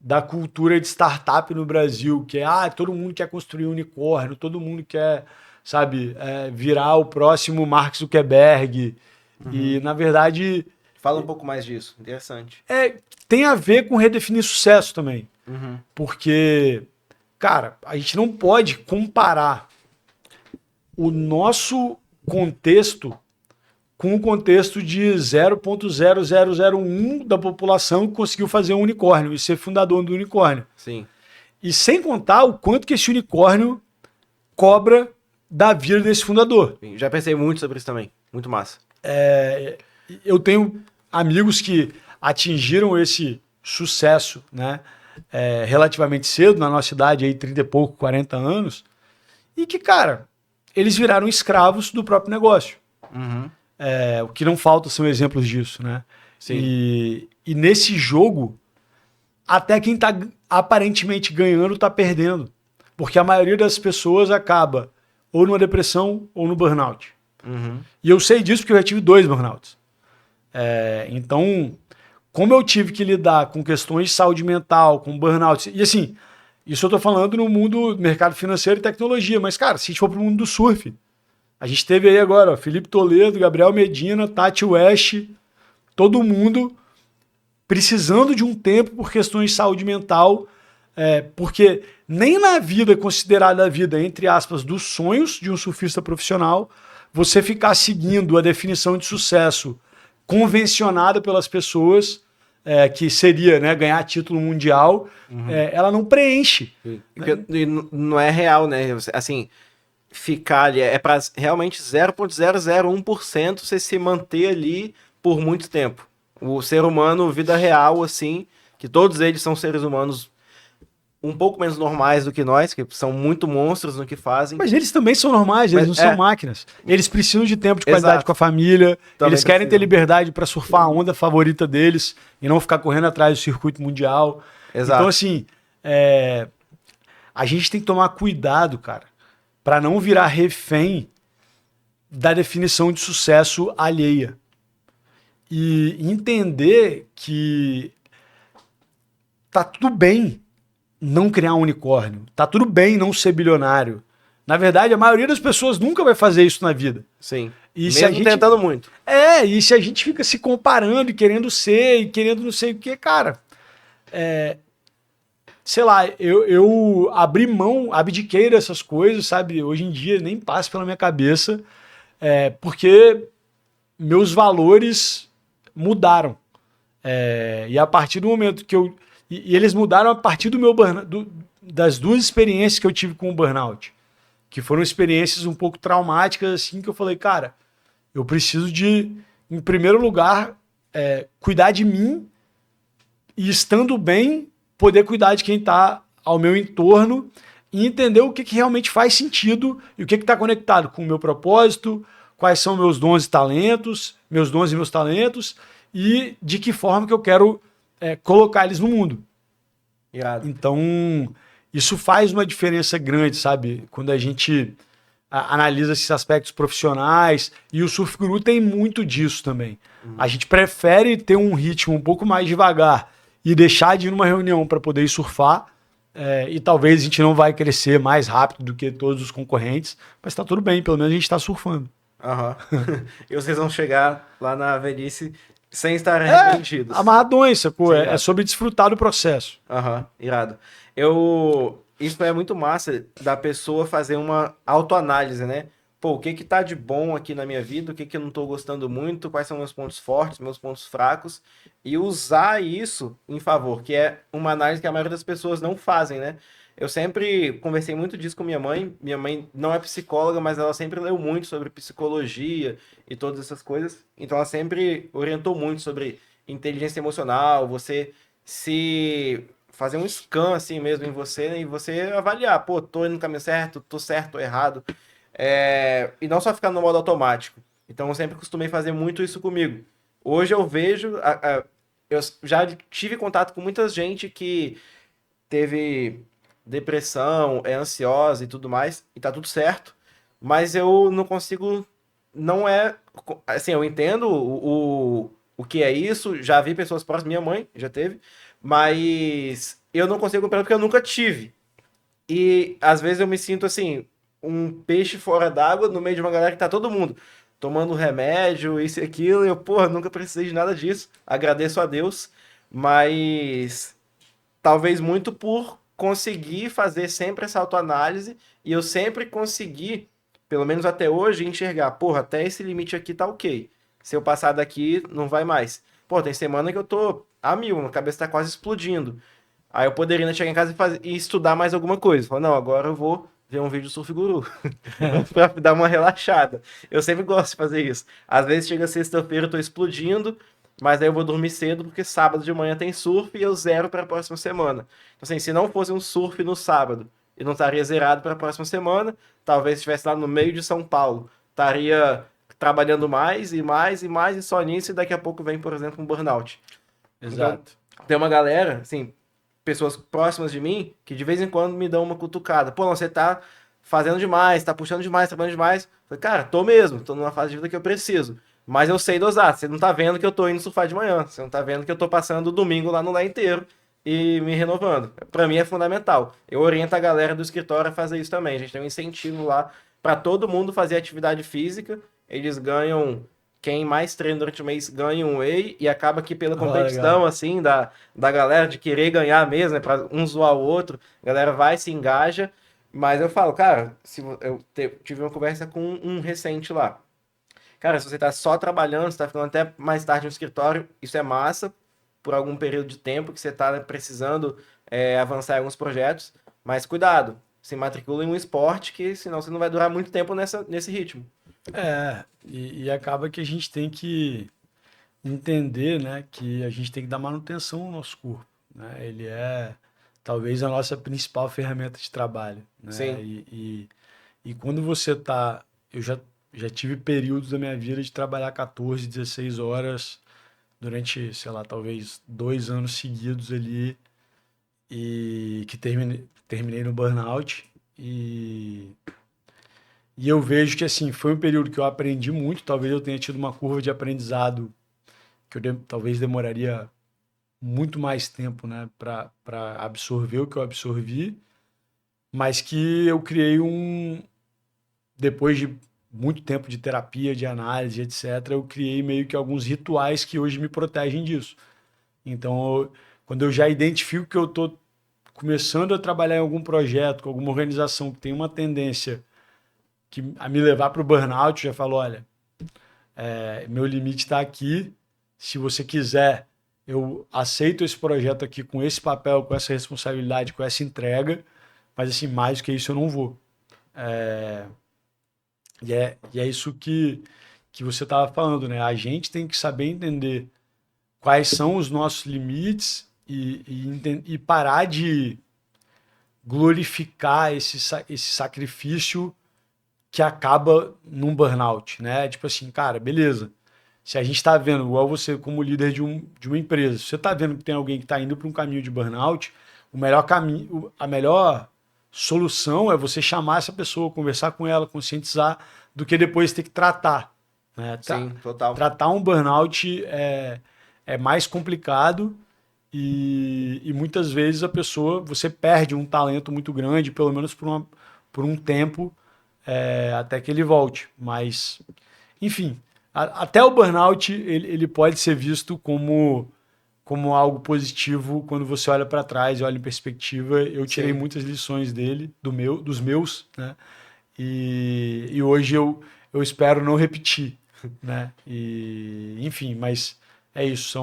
da cultura de startup no Brasil, que todo mundo quer construir um unicórnio, todo mundo quer, sabe, virar o próximo Mark Zuckerberg. Uhum. E, na verdade...
Fala um pouco mais disso, interessante.
Tem a ver com redefinir sucesso também.
Uhum.
Porque, cara, a gente não pode comparar o nosso contexto com o contexto de 0,0001 da população que conseguiu fazer um unicórnio e ser fundador do unicórnio.
Sim.
E sem contar o quanto que esse unicórnio cobra da vida desse fundador.
Já pensei muito sobre isso também. Muito massa.
Eu tenho amigos que atingiram esse sucesso, né, relativamente cedo, na nossa idade, aí, 30 e pouco, 40 anos, e que, cara, eles viraram escravos do próprio negócio.
Uhum.
O que não falta são exemplos disso, né?
Sim.
E nesse jogo, até quem tá aparentemente ganhando tá perdendo. Porque a maioria das pessoas acaba ou numa depressão ou no burnout.
Uhum.
E eu sei disso porque eu já tive 2 burnouts. Então, como eu tive que lidar com questões de saúde mental, com burnout, e assim, isso eu tô falando no mundo do mercado financeiro e tecnologia, mas, cara, se a gente for pro mundo do surf, a gente teve aí agora, ó, Felipe Toledo, Gabriel Medina, Tati West, todo mundo precisando de um tempo por questões de saúde mental, porque nem na vida considerada a vida, entre aspas, dos sonhos de um surfista profissional, você ficar seguindo a definição de sucesso convencionada pelas pessoas, que seria, né, ganhar título mundial, ela não preenche.
E não é real, né? Assim, ficar ali é para realmente 0,001% você se manter ali por muito tempo. O ser humano, vida real, assim, que todos eles são seres humanos um pouco menos normais do que nós, que são muito monstros no que fazem.
Mas eles também são normais, eles não são máquinas. Eles precisam de tempo de qualidade com a família,
Também
eles querem ter
precisam.
liberdade para surfar a onda favorita deles e não ficar correndo atrás do circuito mundial.
Exato.
Então, assim, a gente tem que tomar cuidado, cara, para não virar refém da definição de sucesso alheia. E entender que tá tudo bem não criar um unicórnio. Tá tudo bem não ser bilionário. Na verdade, a maioria das pessoas nunca vai fazer isso na vida.
Sim.
E
Mesmo
se a gente
tentando muito.
E se a gente fica se comparando e querendo ser, e querendo não sei o que, cara, sei lá, eu abri mão, abdiquei dessas coisas, sabe? Hoje em dia nem passa pela minha cabeça, porque meus valores mudaram. E a partir do momento que eu... E eles mudaram a partir do meu das 2 experiências que eu tive com o burnout, que foram experiências um pouco traumáticas, assim, que eu falei, cara, eu preciso de, em primeiro lugar, cuidar de mim e, estando bem, poder cuidar de quem está ao meu entorno e entender o que realmente faz sentido e o que está conectado com o meu propósito, quais são meus dons e talentos, meus dons e meus talentos, e de que forma que eu quero colocar eles no mundo.
Irado.
Então, isso faz uma diferença grande, sabe? Quando a gente analisa esses aspectos profissionais, e o Surf Guru tem muito disso também. A gente prefere ter um ritmo um pouco mais devagar e deixar de ir numa reunião para poder ir surfar, e talvez a gente não vai crescer mais rápido do que todos os concorrentes, mas tá tudo bem, pelo menos a gente está surfando.
E vocês vão chegar lá na velhice sem estar arrependidos.
Amarradões, sacou?
Sim,
É sobre desfrutar do processo.
Irado. Isso é muito massa da pessoa fazer uma autoanálise, né? Pô, o que que tá de bom aqui na minha vida, o que que eu não tô gostando muito, quais são meus pontos fortes, meus pontos fracos, e usar isso em favor, que é uma análise que a maioria das pessoas não fazem, né? Eu sempre conversei muito disso com minha mãe. Minha mãe não é psicóloga, mas ela sempre leu muito sobre psicologia e todas essas coisas. Então ela sempre orientou muito sobre inteligência emocional, você se fazer um scan assim mesmo em você, né? E você avaliar, pô, tô indo no caminho certo, tô certo ou errado. E não só ficar no modo automático. Então eu sempre costumei fazer muito isso comigo. Hoje eu vejo, eu já tive contato com muita gente que teve depressão, é ansiosa e tudo mais, e tá tudo certo, mas eu não consigo, não é, assim, eu entendo o que é isso, já vi pessoas próximas, minha mãe já teve, mas eu não consigo compreender porque eu nunca tive. E às vezes eu me sinto assim, um peixe fora d'água no meio de uma galera que tá todo mundo tomando remédio, isso e aquilo, e eu, porra, nunca precisei de nada disso, agradeço a Deus, mas talvez muito por conseguir fazer sempre essa autoanálise e eu sempre consegui, pelo menos até hoje, enxergar, porra, até esse limite aqui tá ok. se eu passar daqui, não vai mais. Pô, tem semana que eu tô a mil, minha cabeça tá quase explodindo. Aí eu poderia ainda chegar em casa e estudar mais alguma coisa. Falar, não, agora eu vou ver um vídeo do Surf Guru pra dar uma relaxada. Eu sempre gosto de fazer isso. Às vezes chega sexta-feira, eu tô explodindo, mas aí eu vou dormir cedo porque sábado de manhã tem surf e eu zero para a próxima semana. Então, assim, se não fosse um surf no sábado, eu não estaria zerado para a próxima semana. Talvez estivesse lá no meio de São Paulo, estaria trabalhando mais e mais e mais e só nisso, e daqui a pouco vem, por exemplo, um burnout. Então,
Exato.
tem uma galera, assim, pessoas próximas de mim, que de vez em quando me dão uma cutucada. Pô, você tá fazendo demais, tá puxando demais, trabalhando demais. Eu falei, cara, tô mesmo, tô numa fase de vida que eu preciso. Mas eu sei dosar. Você não tá vendo que eu tô indo surfar de manhã. Você não tá vendo que eu tô passando o domingo lá no Lá inteiro e me renovando. Pra mim é fundamental. Eu oriento a galera do escritório a fazer isso também. A gente tem um incentivo lá pra todo mundo fazer atividade física. Eles ganham. Quem mais treina durante o mês ganha um whey e acaba que pela competição,
Legal.
assim, da galera de querer ganhar mesmo, né, pra um zoar o outro, a galera vai, se engaja. Mas eu falo, cara, se eu tive uma conversa com um recente lá. Cara, se você tá só trabalhando, você tá ficando até mais tarde no escritório, isso é massa, por algum período de tempo que você tá precisando avançar em alguns projetos, mas cuidado, se matricula em um esporte que senão você não vai durar muito tempo nesse ritmo.
E acaba que a gente tem que entender, né, que a gente tem que dar manutenção ao nosso corpo, né? Ele é talvez a nossa principal ferramenta de trabalho, né?
Sim,
E quando você tá, eu já tive períodos da minha vida de trabalhar 14, 16 horas durante, sei lá, talvez 2 anos seguidos ali e que terminei no burnout e eu vejo que assim, foi um período que eu aprendi muito, talvez eu tenha tido uma curva de aprendizado que talvez demoraria muito mais tempo, né, para absorver o que eu absorvi, mas que eu criei depois de muito tempo de terapia, de análise, etc., eu criei meio que alguns rituais que hoje me protegem disso. Então, quando eu já identifico que eu estou começando a trabalhar em algum projeto, com alguma organização que tem uma tendência a me levar para o burnout, eu já falo, olha, meu limite está aqui, se você quiser, eu aceito esse projeto aqui com esse papel, com essa responsabilidade, com essa entrega, mas assim, mais do que isso eu não vou. E é isso que você estava falando, né? A gente tem que saber entender quais são os nossos limites e parar de glorificar esse sacrifício que acaba num burnout, né? Tipo assim, cara, beleza. Se a gente está vendo, igual você como líder de uma empresa, se você está vendo que tem alguém que está indo para um caminho de burnout, o melhor caminho, a melhor solução é você chamar essa pessoa, conversar com ela, conscientizar, do que depois ter que tratar. Né?
sim, total.
Tratar um burnout é mais complicado e muitas vezes você perde um talento muito grande, pelo menos por um tempo, até que ele volte. Mas, enfim, até o burnout ele pode ser visto como algo positivo quando você olha para trás e olha em perspectiva. Eu tirei
Sim.
muitas lições dele, dos meus, né? E hoje eu espero não repetir, né? Enfim, mas é isso,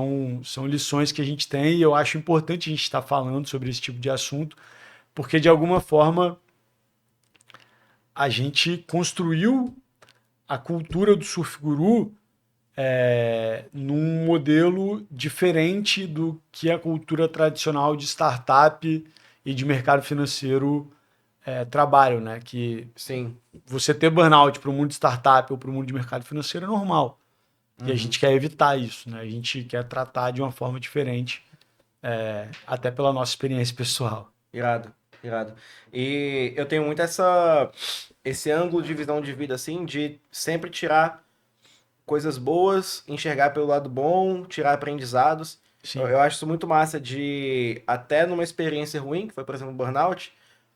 são lições que a gente tem e eu acho importante a gente estar falando sobre esse tipo de assunto, porque de alguma forma a gente construiu a cultura do surf guru num modelo diferente do que a cultura tradicional de startup e de mercado financeiro trabalham, né? Que
Sim.
você ter burnout para o mundo de startup ou para o mundo de mercado financeiro é normal. E a gente quer evitar isso, né? A gente quer tratar de uma forma diferente, até pela nossa experiência pessoal.
Irado, irado. E eu tenho muito esse ângulo de visão de vida, assim, de sempre tirar coisas boas, enxergar pelo lado bom, tirar aprendizados. Eu
Sim,
acho isso muito massa de, até numa experiência ruim, que foi, por exemplo, o burnout,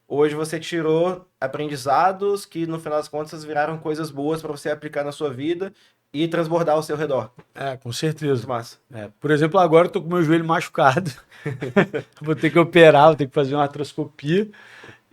hoje você tirou aprendizados que, no final das contas, viraram coisas boas para você aplicar na sua vida e transbordar ao seu redor.
com
Muito
certeza.
massa.
Por exemplo, agora eu tô com meu joelho machucado. Vou ter que operar, vou ter que fazer uma artroscopia.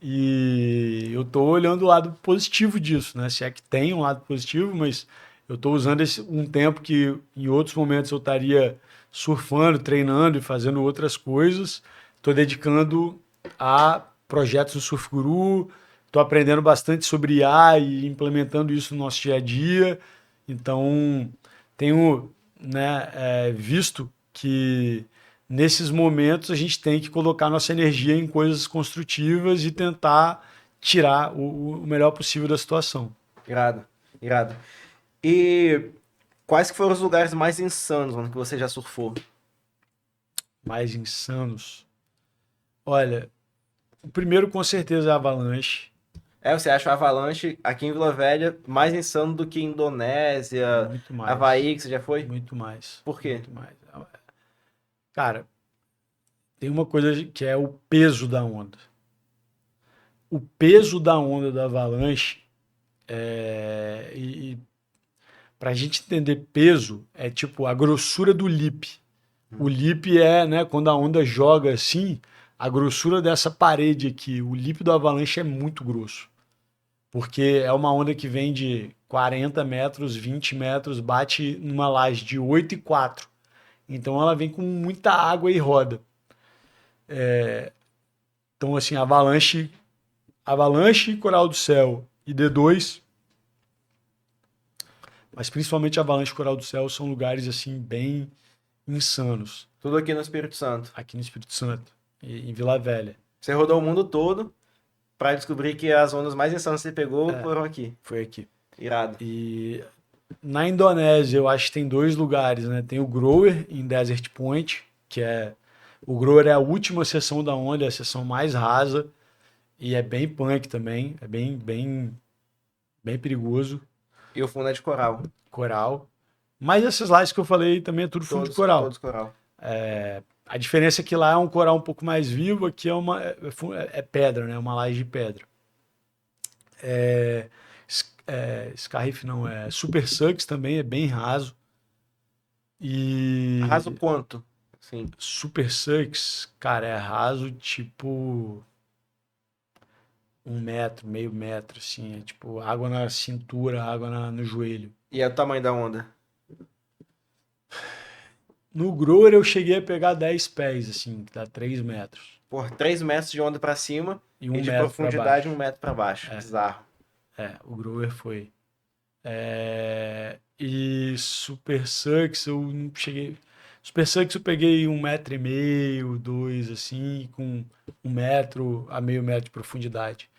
E eu tô olhando o lado positivo disso, né? Se é que tem um lado positivo, mas Eu estou usando um tempo que em outros momentos eu estaria surfando, treinando e fazendo outras coisas. Estou dedicando a projetos do Surf Guru. Estou aprendendo bastante sobre IA e implementando isso no nosso dia a dia. Então, tenho, né, visto que nesses momentos a gente tem que colocar nossa energia em coisas construtivas e tentar tirar o melhor possível da situação.
Irado, irado. E quais que foram os lugares mais insanos, mano, que você já surfou?
Mais insanos. Olha, o primeiro com certeza é a Avalanche.
Você acha o Avalanche aqui em Vila Velha mais insano do que Indonésia,
Muito mais.
Havaí, que você já foi?
Muito mais.
Por quê?
Muito mais. Cara, tem uma coisa que é o peso da onda. O peso da onda da Avalanche e para a gente entender peso é tipo a grossura do lip. O lip é, né, quando a onda joga assim, a grossura dessa parede aqui. O lip do Avalanche é muito grosso. Porque é uma onda que vem de 40 metros, 20 metros, bate numa laje de 8 e 4. Então ela vem com muita água e roda. Então, assim, Avalanche, Coral do Céu e D2, mas principalmente Avalanche e Coral do Céu são lugares, assim, bem insanos
Tudo aqui no Espírito Santo.
aqui no Espírito Santo, em Vila Velha.
Você rodou o mundo todo pra descobrir que as ondas mais insanas que você pegou foram aqui.
Foi aqui.
Irado.
E na Indonésia, eu acho que tem dois lugares, né? Tem o Grower, em Desert Point, que é... O Grower é a última seção da onda, é a seção mais rasa. E é bem punk também, é bem perigoso,
E o fundo é de coral.
coral. Mas esses lights que eu falei também é tudo fundo de coral.
Todos coral.
A diferença é que lá é um coral um pouco mais vivo, aqui é pedra, né? Uma laje de pedra. Scarriff não, é Super Sucks também, é bem raso. E
Raso quanto? Sim.
Super Sucks, cara, é raso tipo 1 metro, meio metro, assim. É tipo água na cintura, água no joelho.
E é o tamanho da onda?
No Grower eu cheguei a pegar 10 pés, assim, que dá 3 metros.
Por 3 metros de onda pra cima
E
e
1
de
metro pra
profundidade
baixo.
1 metro pra baixo. Bizarro.
O Grower foi. E Super Sucks eu não cheguei. Super Sucks eu peguei 1,5 m, 2, assim, com 1 metro a meio metro de profundidade.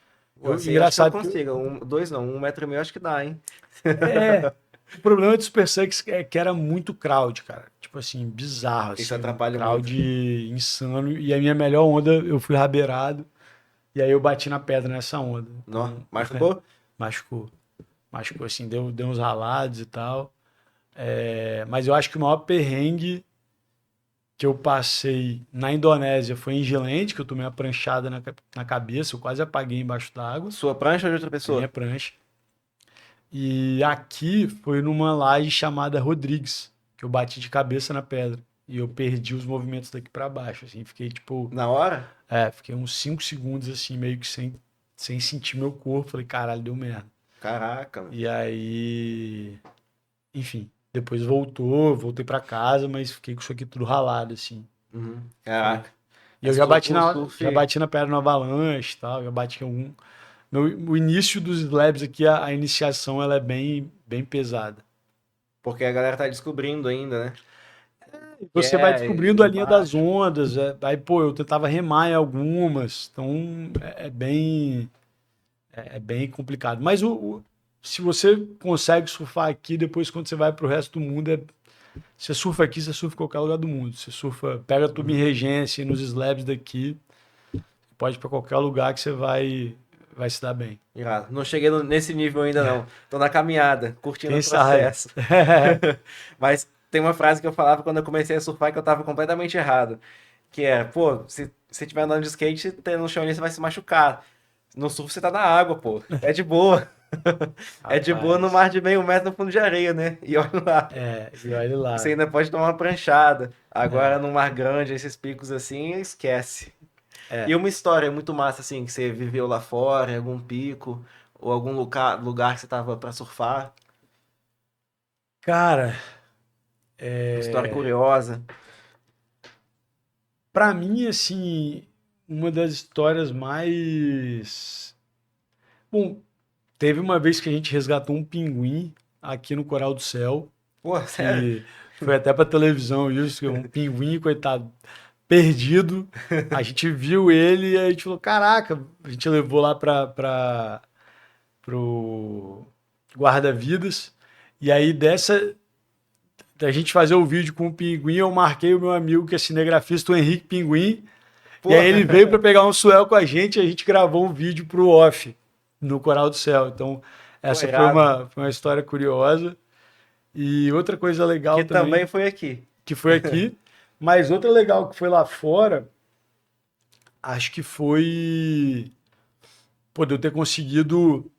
Pô, assim, acho que eu
Engraçado que
consigo. Dois não, 1,5 m eu acho que dá, hein?
o problema do Super Sucks é que era muito crowd, cara. Tipo assim, bizarro. Assim,
Isso atrapalha
crowd insano. E a minha melhor onda, eu fui rabeirado. E aí eu bati na pedra nessa onda.
Não,
Então,
machucou?
machucou. Machucou, assim, deu uns ralados e tal. Mas eu acho que o maior perrengue que eu passei na Indonésia foi em Gilead, que eu tomei uma pranchada na cabeça. Eu quase apaguei embaixo d'água.
Sua prancha ou de outra
A
pessoa?
minha prancha. E aqui foi numa laje chamada Rodrigues, que eu bati de cabeça na pedra. E eu perdi os movimentos daqui pra baixo, assim. Fiquei, tipo...
Na hora?
Fiquei uns 5 segundos, assim, meio que sem sentir meu corpo. Falei, caralho, deu merda.
Caraca, mano.
E aí... Enfim, depois voltei pra casa, mas fiquei com isso aqui tudo ralado, assim.
Caraca.
E eu
Mas o
já
surf,
bati na pedra no Avalanche e tal, já bati em algum... O início dos slabs aqui, a iniciação, ela é bem pesada.
porque a galera tá descobrindo ainda, né?
Você vai descobrindo a linha das
embaixo.
ondas, aí, pô, eu tentava remar em algumas, então é bem complicado. Mas se você consegue surfar aqui, depois quando você vai pro resto do mundo, você surfa aqui, você surfa em qualquer lugar do mundo. Você surfa, pega tubo em regência nos slabs daqui, pode ir pra qualquer lugar que você vai se dar bem.
Irado. Não cheguei nesse nível ainda não. Tô na caminhada, curtindo
Quem
o
sabe?
processo. Mas tem uma frase que eu falava quando eu comecei a surfar que eu tava completamente errado. Que é, pô, se você estiver andando de skate, no chão ali você vai se machucar. No surf você tá na água, pô. É de boa. É de boa no
Rapaz,
mar de meio metro no fundo de areia, né? E olha lá.
e olha
Você
lá.
ainda pode tomar uma pranchada. Agora no mar grande, esses picos assim, esquece. E uma história muito massa, assim, que você viveu lá fora, em algum pico, ou algum lugar que você tava pra surfar.
Cara,
Uma história curiosa.
pra mim, assim, uma das histórias mais... Bom, teve uma vez que a gente resgatou um pinguim aqui no Coral do Céu,
Pô, sério?
que foi até pra televisão isso, um pinguim, coitado, perdido. A gente viu ele e a gente falou, caraca, a gente levou lá pro guarda-vidas. E aí da gente fazer o vídeo com o pinguim, eu marquei o meu amigo que é cinegrafista, o Henrique Pinguim. E
Pô,
aí ele veio para pegar um suel com a gente e a gente gravou um vídeo pro off no Coral do Céu. Então,
pô,
essa
irado.
foi uma história curiosa. E outra coisa legal
Que
também,
também foi aqui.
que foi aqui, mas outra legal que foi lá fora, acho que foi, pô, de eu ter conseguido.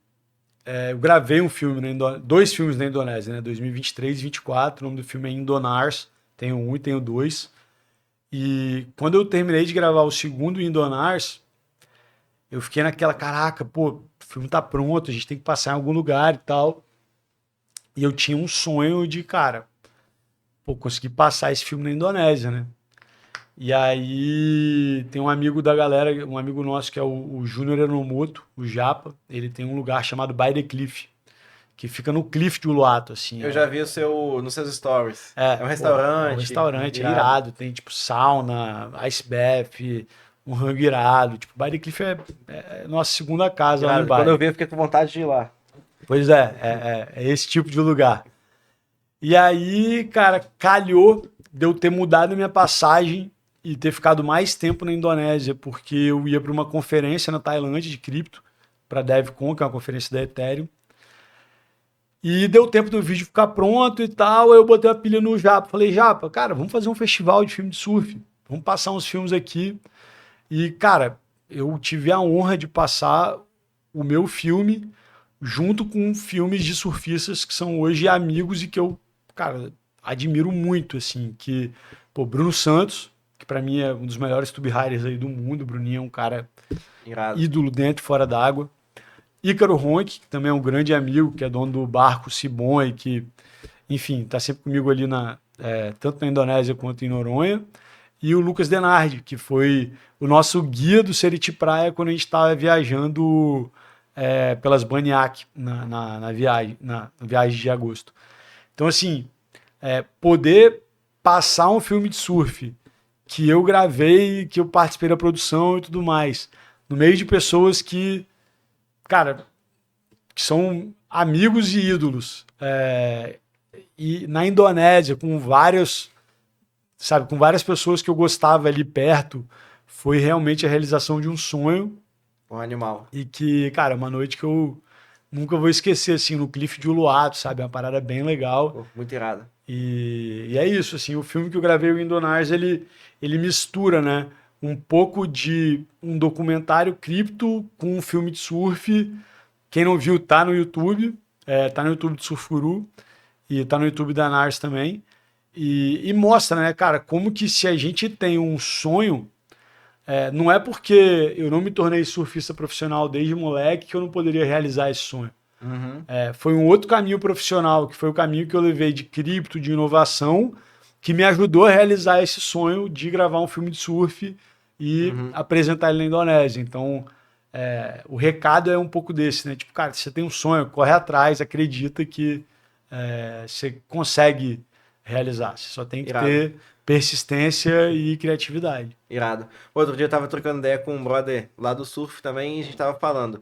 Eu gravei um filme, dois filmes na Indonésia, né? 2023 e 2024. O nome do filme é Indonars. Tem o um e tem o dois. E quando eu terminei de gravar o segundo Indonars, eu fiquei naquela, caraca, pô, o filme tá pronto, a gente tem que passar em algum lugar e tal. E eu tinha um sonho de, cara, pô, conseguir passar esse filme na Indonésia, né? E aí tem um amigo da galera, um amigo nosso que é o Júnior Enomoto, o Japa. Ele tem um lugar chamado By the Cliff, que fica no Cliff de Uluwatu, assim.
Eu já vi nos seus stories. É um
Pô, é um
restaurante
restaurante
irado.
irado, tem tipo sauna, ice bath, um rango irado. Tipo, By the Cliff é nossa segunda casa lá em
Irado. Quando eu
Bali.
vi, eu fiquei com vontade de ir lá.
Pois é esse tipo de lugar. E aí, cara, calhou de eu ter mudado a minha passagem e ter ficado mais tempo na Indonésia, porque eu ia para uma conferência na Tailândia de cripto, para DevCon, que é uma conferência da Ethereum. E deu tempo do vídeo ficar pronto e tal. Aí eu botei a pilha no Japa. Falei, Japa, cara, vamos fazer um festival de filme de surf. Vamos passar uns filmes aqui. E, cara, eu tive a honra de passar o meu filme junto com filmes de surfistas que são hoje amigos e que eu, cara, admiro muito, assim. Que, pô, Bruno Santos, que pra mim é um dos melhores tube riders aí do mundo. O Bruninho é um cara
Irado.
ídolo dentro e fora d'água. Ícaro Ronk, que também é um grande amigo, que é dono do barco Sibon e que, enfim, está sempre comigo ali tanto na Indonésia quanto em Noronha. E o Lucas Denardi, que foi o nosso guia do Seriti Praia quando a gente estava viajando pelas Baniak na viagem de agosto. Então, assim, poder passar um filme de surf que eu gravei, que eu participei da produção e tudo mais, no meio de pessoas que, cara, que são amigos e ídolos. E na Indonésia, com várias pessoas que eu gostava ali perto, foi realmente a realização de um sonho
Um animal.
e que, cara, é uma noite que eu nunca vou esquecer, assim, no Cliff de Uluwatu, sabe? É uma parada bem legal.
Pô, muito irado.
E é isso, assim, o filme que eu gravei, o Indonars, ele mistura, né? Um pouco de um documentário cripto com um filme de surf. Quem não viu, tá no YouTube. Tá no YouTube do Surf Guru. E tá no YouTube da Nars também. E mostra, né, cara, como que se a gente tem um sonho, não é porque eu não me tornei surfista profissional desde moleque que eu não poderia realizar esse sonho.
Uhum.
Foi um outro caminho profissional, que foi o caminho que eu levei de cripto, de inovação, que me ajudou a realizar esse sonho de gravar um filme de surf e apresentar ele na Indonésia. Então, o recado é um pouco desse, né? Tipo, cara, se você tem um sonho, corre atrás, acredita que você consegue realizar. Você só tem que
Irado.
ter persistência e criatividade.
Irado. Outro dia eu tava trocando ideia com um brother lá do surf também e a gente tava falando.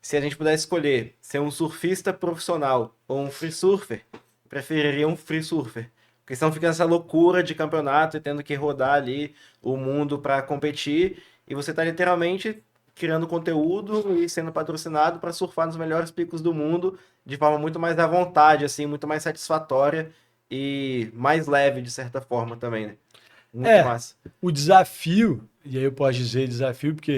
Se a gente pudesse escolher ser um surfista profissional ou um free surfer, preferiria um free surfer. Porque senão fica essa loucura de campeonato e tendo que rodar ali o mundo para competir. E você tá literalmente criando conteúdo e sendo patrocinado para surfar nos melhores picos do mundo de forma muito mais à vontade, assim, muito mais satisfatória e mais leve de certa forma também, né? Muito massa.
O desafio, e aí eu posso dizer desafio, porque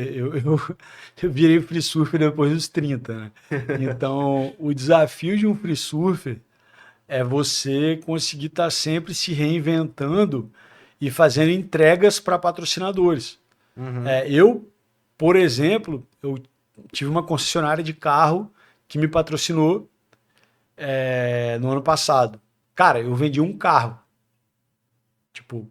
eu virei free surfer depois dos 30, né? Então, o desafio de um free surfer é você conseguir estar sempre se reinventando e fazendo entregas para patrocinadores. Eu, por exemplo, eu tive uma concessionária de carro que me patrocinou no ano passado. Cara, eu vendi um carro. Tipo,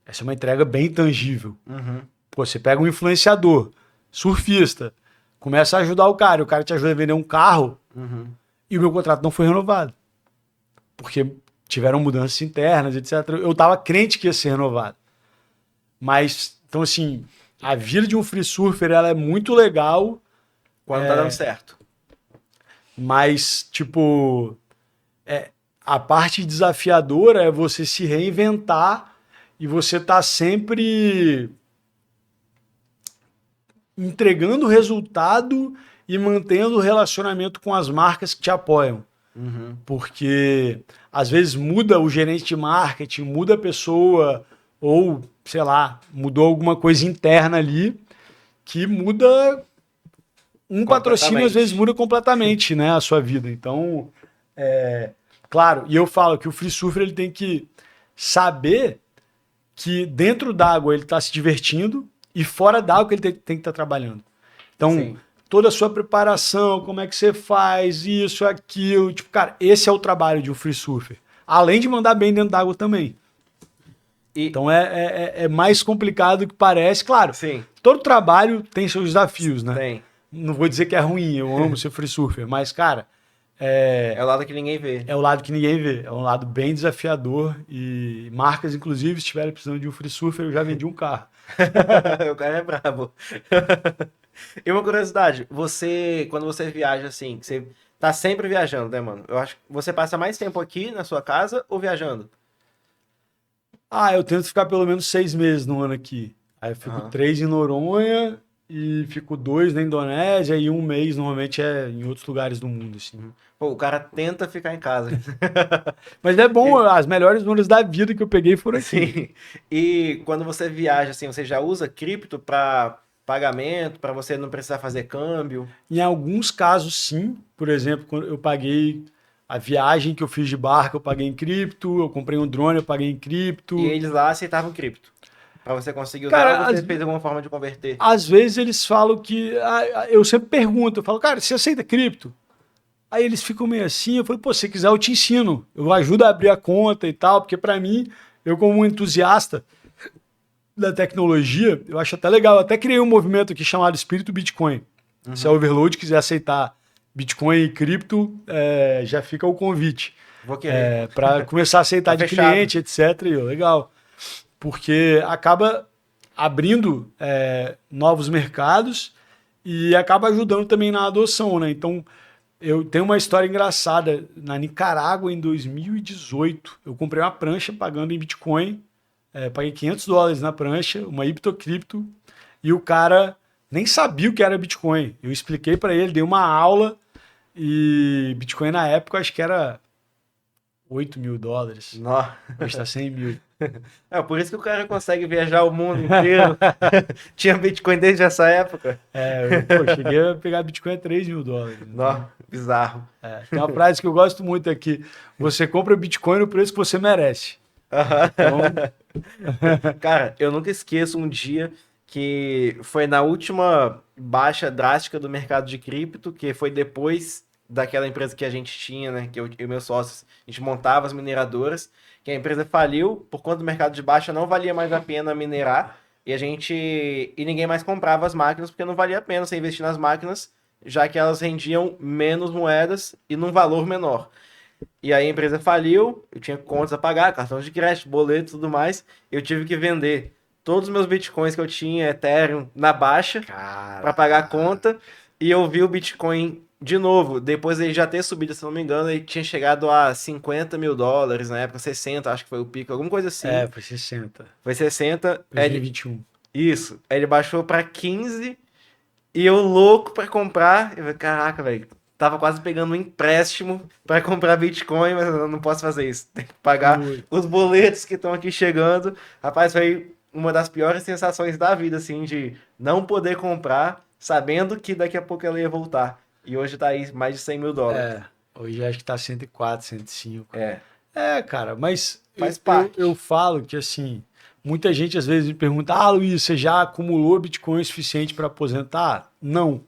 essa é uma entrega bem tangível.
Uhum.
Pô, você pega um influenciador, surfista, começa a ajudar o cara te ajuda a vender um carro
Uhum.
e o meu contrato não foi renovado. Porque tiveram mudanças internas, etc. Eu tava crente que ia ser renovado. Mas, então assim, a vida de um free surfer, ela é muito legal,
Quando tá dando certo.
mas, tipo, a parte desafiadora é você se reinventar e você tá sempre entregando resultado e mantendo o relacionamento com as marcas que te apoiam.
Uhum.
Porque às vezes muda o gerente de marketing, muda a pessoa, ou, sei lá, mudou alguma coisa interna ali que muda. Um patrocínio às vezes
Completamente.
muda completamente, né, a sua vida. Então, claro, e eu falo que o free surfer ele tem que saber que dentro d'água ele está se divertindo e fora d'água ele tem que estar trabalhando. Então,
Sim.
toda a sua preparação, como é que você faz isso, aquilo. Tipo, cara, esse é o trabalho de um free surfer. Além de mandar bem dentro d'água também.
E,
Então é mais complicado do que parece. Claro,
sim,
todo trabalho tem seus desafios, né?
tem.
Não vou dizer que é ruim, eu amo ser free surfer, mas, cara,
É o lado que ninguém vê.
é o lado que ninguém vê. É um lado bem desafiador. E marcas, inclusive, se estiverem precisando de um free surfer, eu já vendi um carro.
O cara é brabo. E uma curiosidade, você, quando você viaja assim, você tá sempre viajando, né, mano? Eu acho que você passa mais tempo aqui na sua casa ou viajando?
Ah, eu tento ficar pelo menos 6 meses no ano aqui. Aí eu fico
Aham.
3 em Noronha e fico 2 na Indonésia e um mês normalmente é em outros lugares do mundo, assim.
Pô, o cara tenta ficar em casa.
Mas é bom,
E-
as melhores números da vida que eu peguei foram aqui.
sim. E quando você viaja assim, você já usa cripto para pagamento, para você não precisar fazer câmbio?
Em alguns casos, sim. Por exemplo, quando eu paguei a viagem que eu fiz de barco, eu paguei em cripto. Eu comprei um drone, eu paguei em
E
cripto.
eles lá aceitavam cripto. Para você conseguir usar, ou
Cara,
você fez alguma forma de converter?
às vezes eles falam que. Eu sempre pergunto, eu falo, cara, você aceita cripto? Aí eles ficam meio assim, eu falei, pô, se quiser eu te ensino. Eu ajudo a abrir a conta e tal, porque pra mim, eu como um entusiasta da tecnologia, eu acho até legal. Eu até criei um movimento aqui chamado Espírito Bitcoin. Se a
Uhum.
Overload quiser aceitar Bitcoin e cripto, já fica o convite.
Vou querer.
Para começar a aceitar
Tá
de
fechado.
cliente, etc. E, ó, legal. Porque acaba abrindo novos mercados e acaba ajudando também na adoção, né? Então, eu tenho uma história engraçada. Na Nicarágua, em 2018, eu comprei uma prancha pagando em Bitcoin. Paguei US$ 500 na prancha, uma Iptocripto, e o cara nem sabia o que era Bitcoin. Eu expliquei para ele, dei uma aula, e Bitcoin na época acho que era US$ 8.000.
Nó.
Hoje está 100 mil.
É por isso que o cara consegue viajar o mundo inteiro. Tinha Bitcoin desde essa época.
Pô, cheguei a pegar Bitcoin a US$ 3.000.
Nó,
Então,
bizarro.
tem uma frase que eu gosto muito aqui: você compra Bitcoin no preço que você merece.
Aham.
Então,
Cara, eu nunca esqueço um dia que foi na última baixa drástica do mercado de cripto, que foi depois daquela empresa que a gente tinha, né? Que eu e meus sócios, a gente montava as mineradoras, que a empresa faliu, por conta do mercado de baixa não valia mais a pena minerar, e ninguém mais comprava as máquinas porque não valia a pena você investir nas máquinas, já que elas rendiam menos moedas e num valor menor. E aí a empresa faliu, eu tinha contas a pagar, cartões de crédito, boleto e tudo mais. Eu tive que vender todos os meus bitcoins que eu tinha, Ethereum, na baixa, para pagar a
cara,
conta. E eu vi o Bitcoin de novo, depois ele já ter subido, se não me engano, ele tinha chegado a US$ 50.000 na época, 60, acho que foi o pico, alguma coisa assim.
foi 60.
Foi 60, ele,
2021.
isso. Aí ele baixou para 15 e eu louco para comprar. Eu falei, caraca, velho. Tava quase pegando um empréstimo para comprar Bitcoin, mas eu não posso fazer isso. Tem que pagar
Putz.
os boletos que estão aqui chegando. Rapaz, foi uma das piores sensações da vida, assim, de não poder comprar, sabendo que daqui a pouco ela ia voltar. E hoje tá aí mais de US$ 100.000.
Hoje acho que tá 104, 105.
É,
Cara, mas
faz
eu
parte.
falo que assim, muita gente às vezes me pergunta: Ah, Luiz, você já acumulou Bitcoin suficiente para aposentar? Não.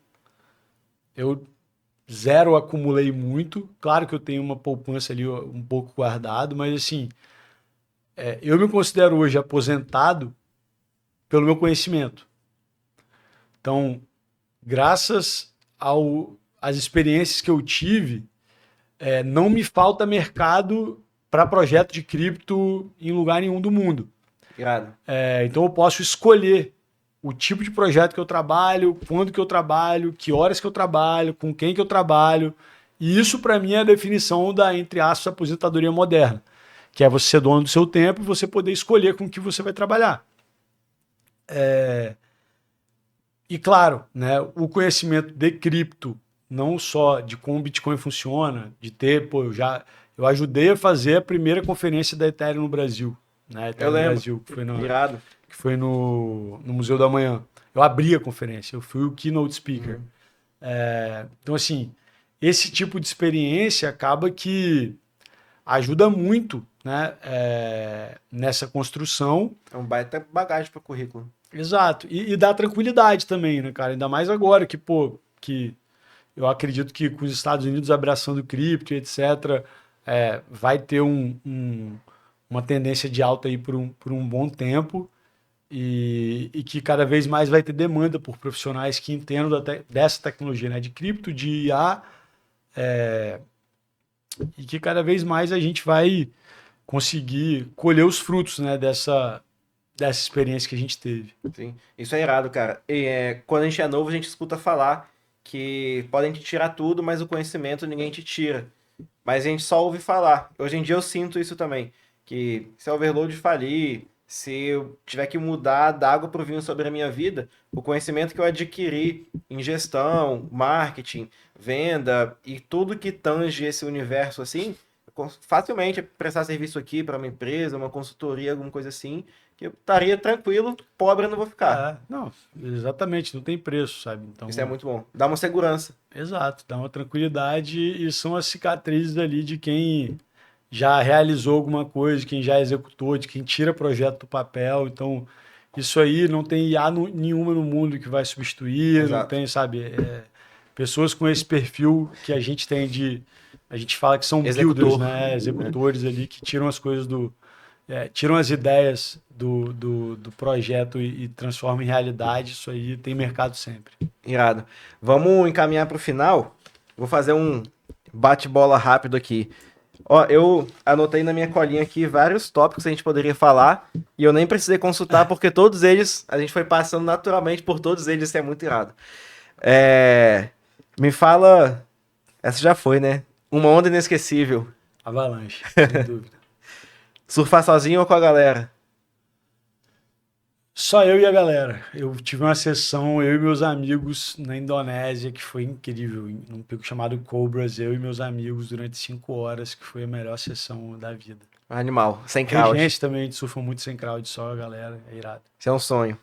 Eu zero acumulei muito. Claro que eu tenho uma poupança ali um pouco guardado, mas assim, eu me considero hoje aposentado pelo meu conhecimento. Então, graças às experiências que eu tive, não me falta mercado para projeto de cripto em lugar nenhum do mundo.
Irado.
Então eu posso escolher o tipo de projeto que eu trabalho, quando que eu trabalho, que horas que eu trabalho, com quem que eu trabalho. E isso, para mim, é a definição da, entre aspas, aposentadoria moderna, que é você ser dono do seu tempo e você poder escolher com que você vai trabalhar. E claro, né, o conhecimento de cripto, não só de como o Bitcoin funciona, de ter, eu ajudei a fazer a primeira conferência da Ethereum no Brasil, né?
Eu
Ethereum
lembro.
Brasil,
Irado.
que foi no Museu da Manhã. Eu abri a conferência, eu fui o keynote speaker. Então, assim, esse tipo de experiência acaba que ajuda muito, né, nessa construção.
É um baita bagagem pro currículo.
Exato. E dá tranquilidade também, né, cara? Ainda mais agora que eu acredito que com os Estados Unidos abraçando cripto e etc., vai ter uma tendência de alta aí por um bom tempo e que cada vez mais vai ter demanda por profissionais que entendam dessa tecnologia, né, de cripto, de IA, e que cada vez mais a gente vai conseguir colher os frutos, né, dessa experiência que a gente teve.
Sim. Isso é irado, cara. E, quando a gente é novo, a gente escuta falar que podem te tirar tudo, mas o conhecimento ninguém te tira. Mas a gente só ouve falar. Hoje em dia eu sinto isso também. Que se a Overload falir, se eu tiver que mudar da água pro vinho sobre a minha vida, o conhecimento que eu adquiri em gestão, marketing, venda e tudo que tange esse universo assim, facilmente prestar serviço aqui para uma empresa, uma consultoria, alguma coisa assim, que eu estaria tranquilo, pobre eu não vou ficar.
Não, exatamente, não tem preço, sabe? Então,
Isso é muito bom. Dá uma segurança.
exato, dá uma tranquilidade e são as cicatrizes ali de quem já realizou alguma coisa, quem já executou, de quem tira projeto do papel. Então, isso aí não tem IA nenhuma no mundo que vai substituir, não
Exato.
tem, sabe? Pessoas com esse perfil que a gente tem a gente fala que são
Executor.
builders, né? Executores ali que tiram as coisas tiram as ideias do projeto e transformam em realidade. Isso aí tem mercado sempre.
Irado. Vamos encaminhar para o final. Vou fazer um bate-bola rápido aqui. Ó, eu anotei na minha colinha aqui vários tópicos que a gente poderia falar e eu nem precisei consultar porque todos eles, a gente foi passando naturalmente por todos eles, isso é muito irado. Me fala, essa já foi, né? Uma onda inesquecível.
Avalanche, sem dúvida.
Surfar sozinho ou com a galera?
Só eu e a galera. Eu tive uma sessão, eu e meus amigos na Indonésia, que foi incrível, num pico chamado Cobras, eu e meus amigos durante 5 horas, que foi a melhor sessão da vida.
Animal, sem crowd.
Regente também, a gente surfa muito sem crowd, só a galera, é irado.
Isso é um sonho.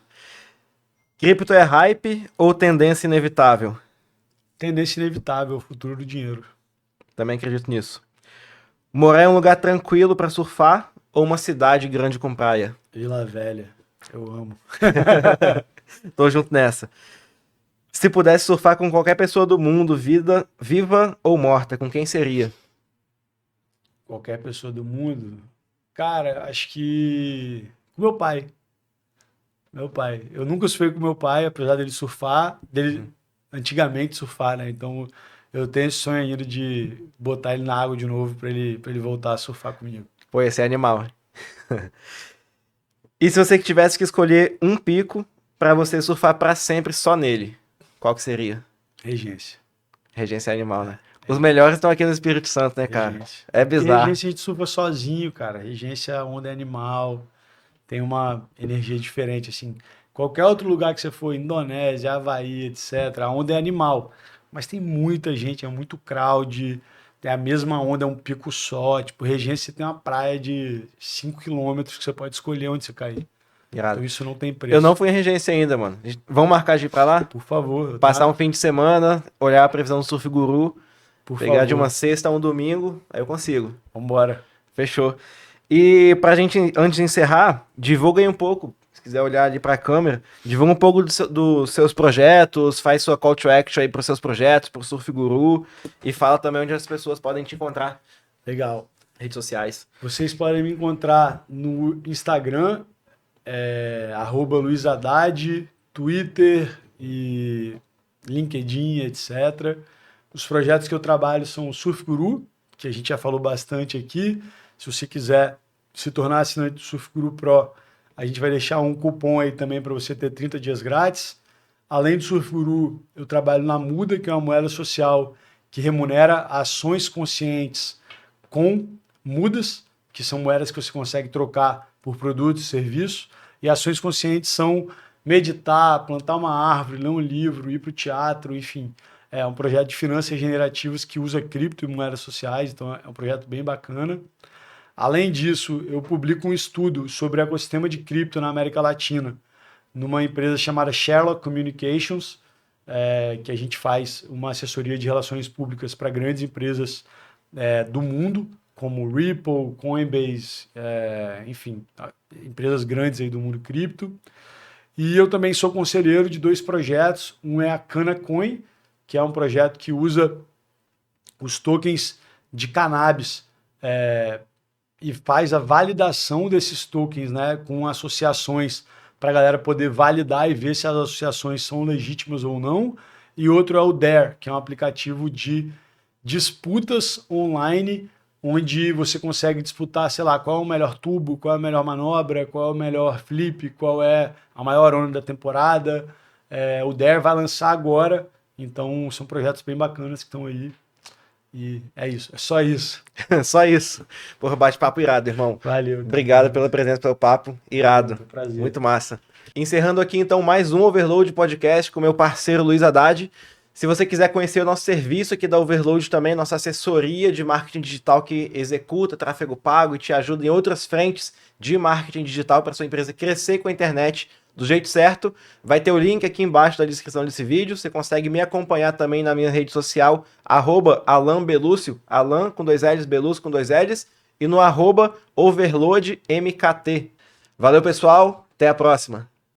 Cripto é hype ou tendência inevitável?
Tendência inevitável, o futuro do dinheiro.
Também acredito nisso. Morar em um lugar tranquilo para surfar ou uma cidade grande com praia?
Vila Velha, eu amo.
Tô junto nessa. Se pudesse surfar com qualquer pessoa do mundo, viva ou morta, com quem seria?
Qualquer pessoa do mundo. Cara, acho que com meu pai. Meu pai. Eu nunca surfei com meu pai, apesar dele surfar, dele antigamente surfar, né? Então eu tenho esse sonho ainda de botar ele na água de novo pra ele voltar a surfar comigo.
Pô, esse é animal. E se você tivesse que escolher um pico para você surfar para sempre só nele, qual que seria?
Regência.
Regência é animal, né? Os melhores estão aqui no Espírito Santo, né, cara?
Regência.
É bizarro.
Regência a gente surfa sozinho, cara. Regência, a onda é animal. Tem uma energia diferente, assim. Qualquer outro lugar que você for, Indonésia, Havaí, etc., a onda é animal. Mas tem muita gente, é muito crowd, tem a mesma onda, é um pico só. Tipo, Regência tem uma praia de 5 quilômetros que você pode escolher onde você cair.
Irado.
Então isso não tem preço.
Eu não fui em Regência ainda, mano. Vamos marcar de ir pra lá?
Por favor.
Passar um fim de semana, olhar a previsão do Surf Guru,
Por
pegar
favor.
de uma sexta a um domingo, aí eu consigo.
Vambora.
Fechou. E pra gente, antes de encerrar, divulga aí um pouco. quiser olhar ali para a câmera, divulga um pouco dos seus projetos, faz sua call to action aí para os seus projetos, para o Surf Guru, e fala também onde as pessoas podem te encontrar.
Legal.
Redes sociais.
Vocês podem me encontrar no Instagram, @Luiz Haddad, Twitter e LinkedIn, etc. Os projetos que eu trabalho são o Surf Guru, que a gente já falou bastante aqui. Se você quiser se tornar assinante do Surf Guru Pro, a gente vai deixar um cupom aí também para você ter 30 dias grátis. Além do Surf Guru, eu trabalho na Muda, que é uma moeda social que remunera ações conscientes com mudas, que são moedas que você consegue trocar por produtos e serviços. E ações conscientes são meditar, plantar uma árvore, ler um livro, ir para o teatro, enfim. É um projeto de finanças regenerativas que usa cripto e moedas sociais, então é um projeto bem bacana. Além disso, eu publico um estudo sobre o ecossistema de cripto na América Latina, numa empresa chamada Sherlock Communications, que a gente faz uma assessoria de relações públicas para grandes empresas do mundo, como Ripple, Coinbase, enfim, empresas grandes aí do mundo cripto. E eu também sou conselheiro de 2 projetos. Um é a Canacoin, que é um projeto que usa os tokens de cannabis e faz a validação desses tokens, né, com associações para a galera poder validar e ver se as associações são legítimas ou não. E outro é o Dare, que é um aplicativo de disputas online, onde você consegue disputar, sei lá, qual é o melhor tubo, qual é a melhor manobra, qual é o melhor flip, qual é a maior onda da temporada. O Dare vai lançar agora, então são projetos bem bacanas que estão aí. E é isso, é só isso.
Só isso. Porra, bate-papo irado, irmão.
Valeu.
Obrigado pela presença, pelo papo. Irado.
Foi um prazer.
Muito massa. Encerrando aqui, então, mais um Overload Podcast com meu parceiro Luiz Haddad. Se você quiser conhecer o nosso serviço aqui da Overload também, nossa assessoria de marketing digital que executa tráfego pago e te ajuda em outras frentes de marketing digital para sua empresa crescer com a internet do jeito certo, vai ter o link aqui embaixo da descrição desse vídeo. Você consegue me acompanhar também na minha rede social, @AlanBelúcio, Alan com 2 L's, Belúcio com 2 L's, e no @OverloadMKT. Valeu, pessoal. Até a próxima.